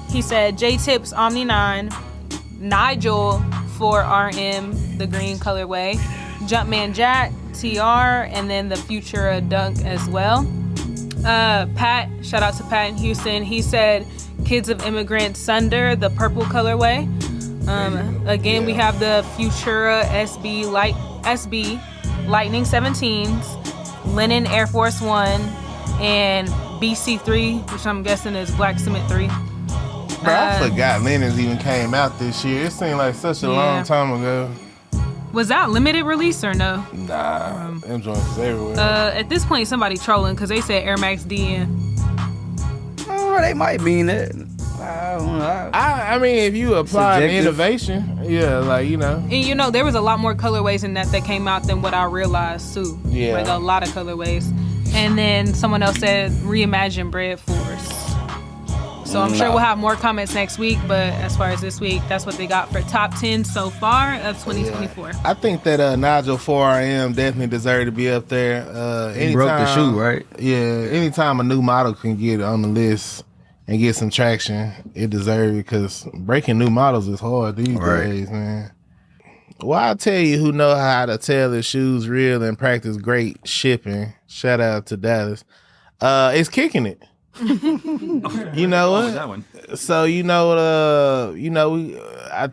he said J Tips Omni 9, Nigel for RM, the green colorway, Jumpman Jack, TR, and then the Futura Dunk as well. Pat, shout out to Pat in Houston. He said Kids of Immigrants Sunder, the purple colorway. Again, we have the Futura SB Lightning 17s, Linen Air Force One, and BC3, which I'm guessing is Black Cement 3. Bro, I forgot Linens even came out this year. It seemed like such a long time ago. Was that limited release or no? Nah, them joints is everywhere. At this point, somebody trolling because they said Air Max DN. They might mean it. I don't know. I mean, if you apply Subjective. innovation, yeah, like, you know. And you know, there was a lot more colorways in that came out than what I realized too. Yeah. Like a lot of colorways. And then someone else said reimagine Bread Force. So I'm sure we'll have more comments next week, but as far as this week, that's what they got for top 10 so far of 2024. Yeah. I think that Nigel 4RM definitely deserved to be up there. He broke the shoe, right? Yeah, anytime a new model can get on the list and get some traction, it deserves it, because breaking new models is hard these days, man. Well, I'll tell you who know how to tell his shoes real and practice great shipping. Shout out to Dallas. It's Kicking It. You know what? That one. So I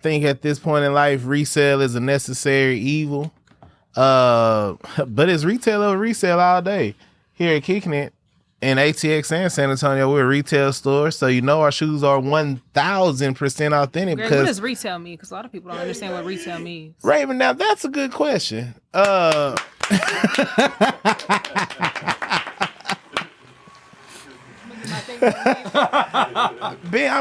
think at this point in life, resale is a necessary evil. But it's retail over resale all day. Here at Kicking It in ATX and San Antonio, we're a retail store, so our shoes are 1,000% authentic. Greg, what does retail mean? Because a lot of people don't understand what retail means. Raven, now that's a good question. I'm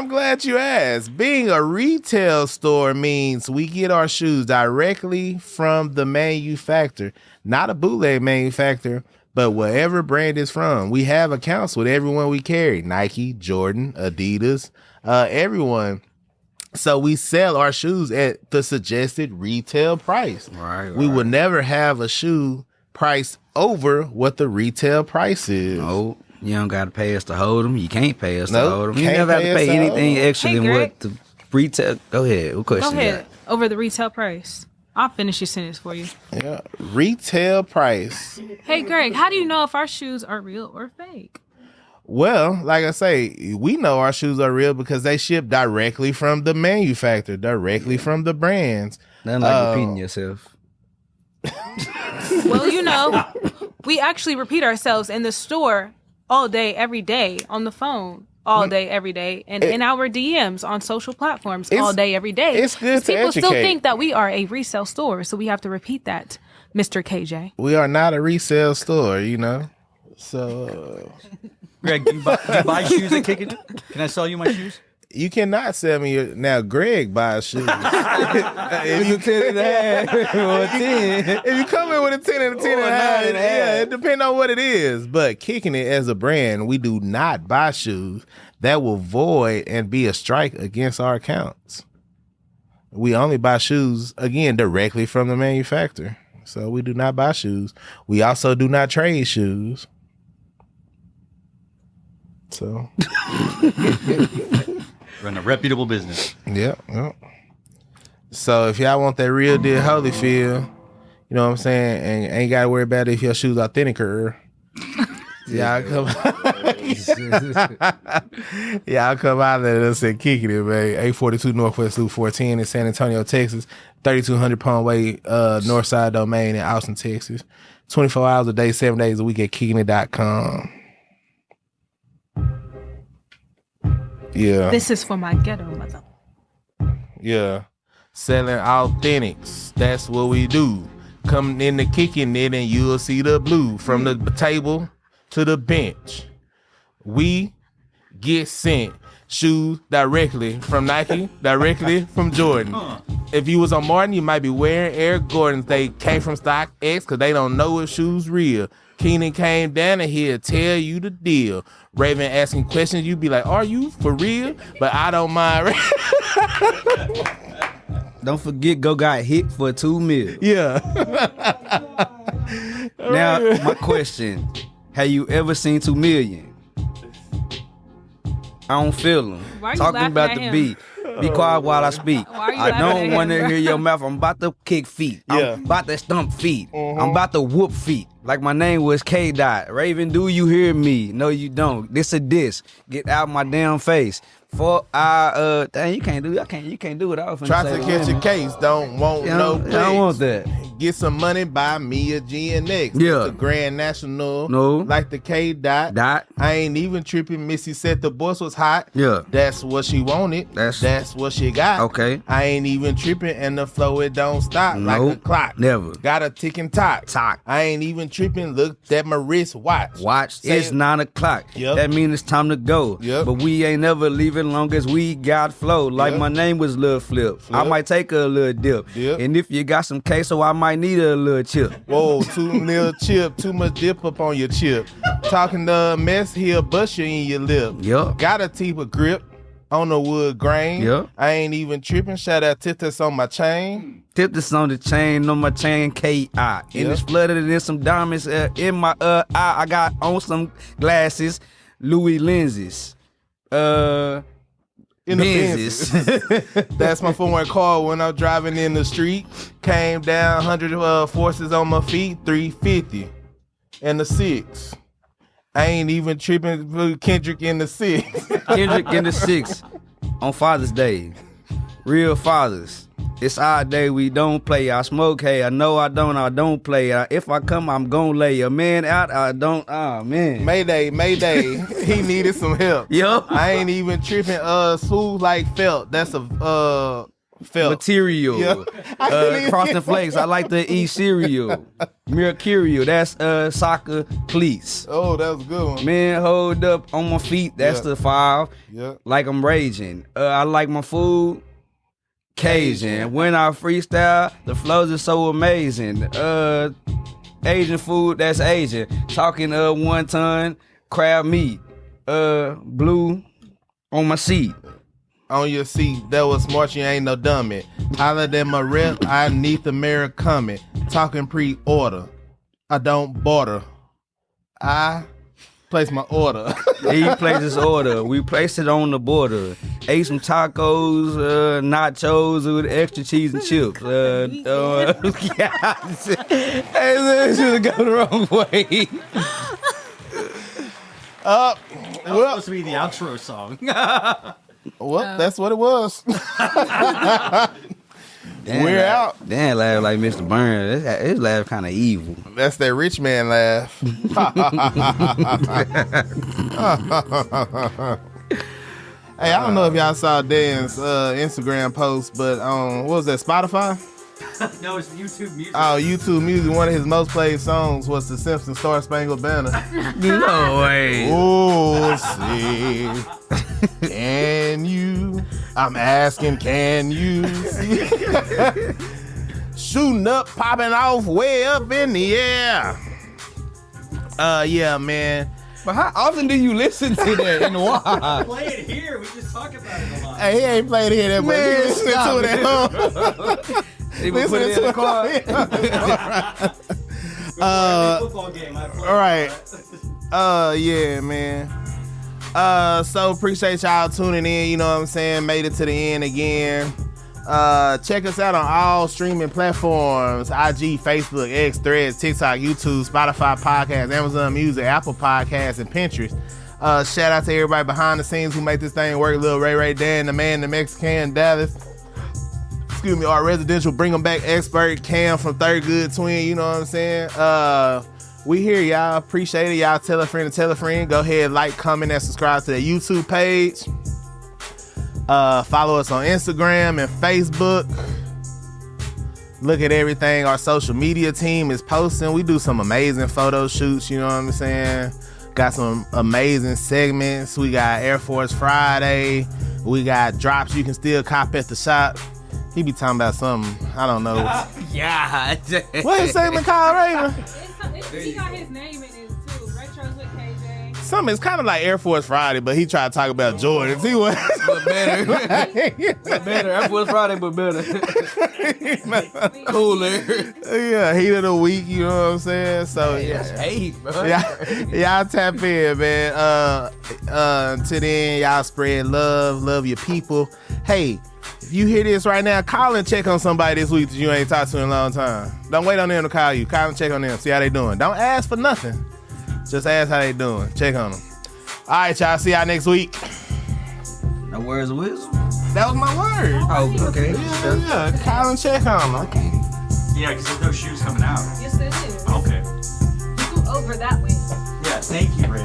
glad you asked. Being a retail store means we get our shoes directly from the manufacturer, not a bootleg manufacturer, but wherever brand is from. We have accounts with everyone we carry: Nike, Jordan, Adidas, everyone. So we sell our shoes at the suggested retail price. Right. We would never have a shoe priced over what the retail price is. No. You don't got to pay us to hold them. You can't pay us to Nope, hold them. You can't never have pay to us pay to anything hold 'em. extra Hey, than Greg. what the retail. Go ahead. What question Go you ahead. Over the retail price. I'll finish your sentence for you. Yeah, retail price. Hey, Greg, how do you know if our shoes are real or fake? Well, like I say, we know our shoes are real because they ship directly from the manufacturer, directly from the brands. got? Nothing like repeating yourself. Well, we actually repeat ourselves in the store all day, every day, on the phone all day, every day, and in our DMs on social platforms all day, every day. It's good to People still educate. think that we are a resale store, so we have to repeat that, Mr. KJ. We are not a resale store, So Greg, do you buy shoes at Kick It? Can I sell you my shoes? you cannot sell me now. Greg buys shoes. if you if you come in with a 10 and a 10 and a half, it depends on what it is. But Kicking It as a brand, we do not buy shoes. That will void and be a strike against our accounts. We only buy shoes, again, directly from the manufacturer. So we do not buy shoes. We also do not trade shoes. So Run a reputable business. yeah. So if y'all want that real deal Holyfield, you know what I'm saying, and ain't gotta worry about it if your shoes authentic or y'all come Yeah, I'll come out there and us and kicking it, man. 842 Northwest Loop 14 in San Antonio, Texas. 3200 Palm Way, Northside Domain in Austin, Texas. 24 hours a day, 7 days a week at kickingit.com. Yeah. This is for my ghetto mother. Yeah. Selling authentics. That's what we do. Come in the kicking it and you'll see the blue. From the table to the bench. We get sent shoes directly from Nike, directly from Jordan. If you was on Martin, you might be wearing Air Jordans. They came from StockX because they don't know if shoes real. Keenan came down and he'll tell you the deal. Raven asking questions, you be like, are you for real? But I don't mind. Don't forget, Go got hit for $2 million. Yeah. Now, my question: have you ever seen $2 million? I don't feel them. Why are you Talking laughing about at the him? beat. Be quiet while I speak. Why are you I laughing don't at want to him? hear your mouth. I'm about to kick feet. Yeah. I'm about to stump feet. I'm about to whoop feet. Like my name was K. Dot. Raven, do you hear me? No, you don't. This a diss. Get out my damn face. For dang, you can't do that. You can't do it. I was finna Try say to the catch a women. case. Don't want no I don't want plays. that. Get some money, buy me a GNX. Yeah. The Grand National. No. Like the K. Dot. I ain't even tripping. Missy said the boss was hot. Yeah. That's what she wanted. That's what she got. Okay. I ain't even tripping, and the flow, it don't stop like a Nope. clock. Never. Got a ticking tock. I ain't even tripping. Look at my wrist watch. It's 9 o'clock. Yep. That means it's time to go. Yep. But we ain't never leaving long as we got flow. Like Yep. my name was Lil Flip. I might take a little dip. Yep. And if you got some queso, I might need a little chip. Whoa, too little chip, too much dip up on your chip. Talking the mess, he'll bust you in your lip. Yep. Got a teeth of grip on the wood grain. Yep. I ain't even tripping. Shout out Titus on my chain. Tip this on the chain, on my chain K.I. And Yep. it's flooded in some diamonds in my eye. I got on some glasses, Louis lenses. In the Benzes. Benzes. That's my foreign car when I'm driving in the street. Came down 100 forces on my feet, 350 and the 6. I ain't even tripping for Kendrick in the 6. Kendrick in the 6 on Father's Day. Real fathers. It's our day, we don't play. I smoke, hey, I know I don't play. If I come, I'm gonna lay a man out. I don't, man. Mayday. He needed some help. Yo. I ain't even tripping. Smooth like felt. That's a felt Material. Yeah. Frosted Flakes, I like to eat cereal. Mercurial, that's soccer cleats. Oh, that was a good one. Man, hold up on my feet, that's Yeah. the 5. Yeah. Like I'm raging. I like my food. Cajun. When I freestyle, the flows are so amazing. Asian food, that's Asian. Talking 1 ton, crab meat. Blue on my seat. On your seat, that was smart, you ain't no dummy. Holler at my rep, I need the mirror coming. Talking pre-order, I don't barter. I place my order. He placed his order. We placed it on the border. Ate some tacos, nachos with extra cheese and chips. Hey, this should go the wrong way. That was supposed to be the outro song. Well, that's what it was. Damn, We're out. Dan laugh like Mr. Burns. His laugh kind of evil. That's that rich man laugh. Hey, I don't know if y'all saw Dan's Instagram post, but what was that, Spotify? No, it's YouTube music. Oh, YouTube Music, one of his most played songs was The Simpsons Star Spangled Banner. No way. Oh, see, can you? I'm asking, can you see? Shooting up, popping off, way up in the air. Yeah, man. But how often do you listen to that and why? Play it here. We just talk about it a lot. Hey, he ain't played it that much. He Man, listening stop to it at home. They would put it in the car. Football game. I play All right. Yeah, man. So appreciate y'all tuning in. You know what I'm saying? Made it to the end again. Check us out on all streaming platforms: IG, Facebook, X, Threads, TikTok, YouTube, Spotify Podcasts, Amazon Music, Apple Podcasts, and Pinterest. Shout out to everybody behind the scenes who make this thing work. Lil Ray Dan, the man, the Mexican, Dallas. Excuse me, our residential bring 'em back expert, Cam from Third Good Twin, you know what I'm saying? We here, y'all. Appreciate it. Y'all tell a friend to tell a friend. Go ahead, like, comment, and subscribe to the YouTube page. Follow us on Instagram and Facebook. Look at everything our social media team is posting. We do some amazing photo shoots, you know what I'm saying? Got some amazing segments. We got Air Force Friday. We got drops you can still cop at the shop. He be talking about something, I don't know. Yeah. What his segment called, Raven? He got his name in it too. Retros with KJ. Something, it's kind of like Air Force Friday, but he tried to talk about Jordans. He was But better. But better. That was Friday, but better. Cooler. Yeah, heat of the week, you know what I'm saying? So That's hate, bro. y'all tap in, man. Until then, y'all spread love your people. Hey, if you hear this right now, call and check on somebody this week that you ain't talked to in a long time. Don't wait on them to call you. Call and check on them. See how they doing. Don't ask for nothing. Just ask how they doing. Check on them. All right, y'all. See y'all next week. No words of wisdom. That was my word. Oh, okay. Yeah. Call and check on them. Okay. Yeah, because there's no shoes coming out. Yes, there is. Okay. You go over that way. Yeah, thank you, Raven. All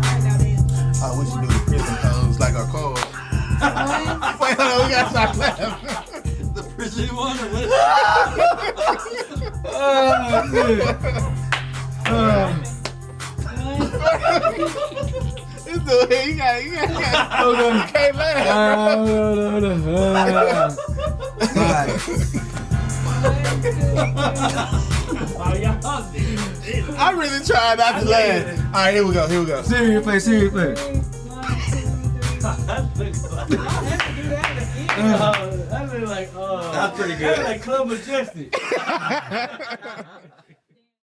right, now then. Oh, we should do the prison pose like our call. Wait, hold on. We got to stop laughing. The prison one? This dude here, you got. You can't laugh. I really tried not to laugh. All right, here we go. Serious play. That's pretty good. That's like Club Majestic.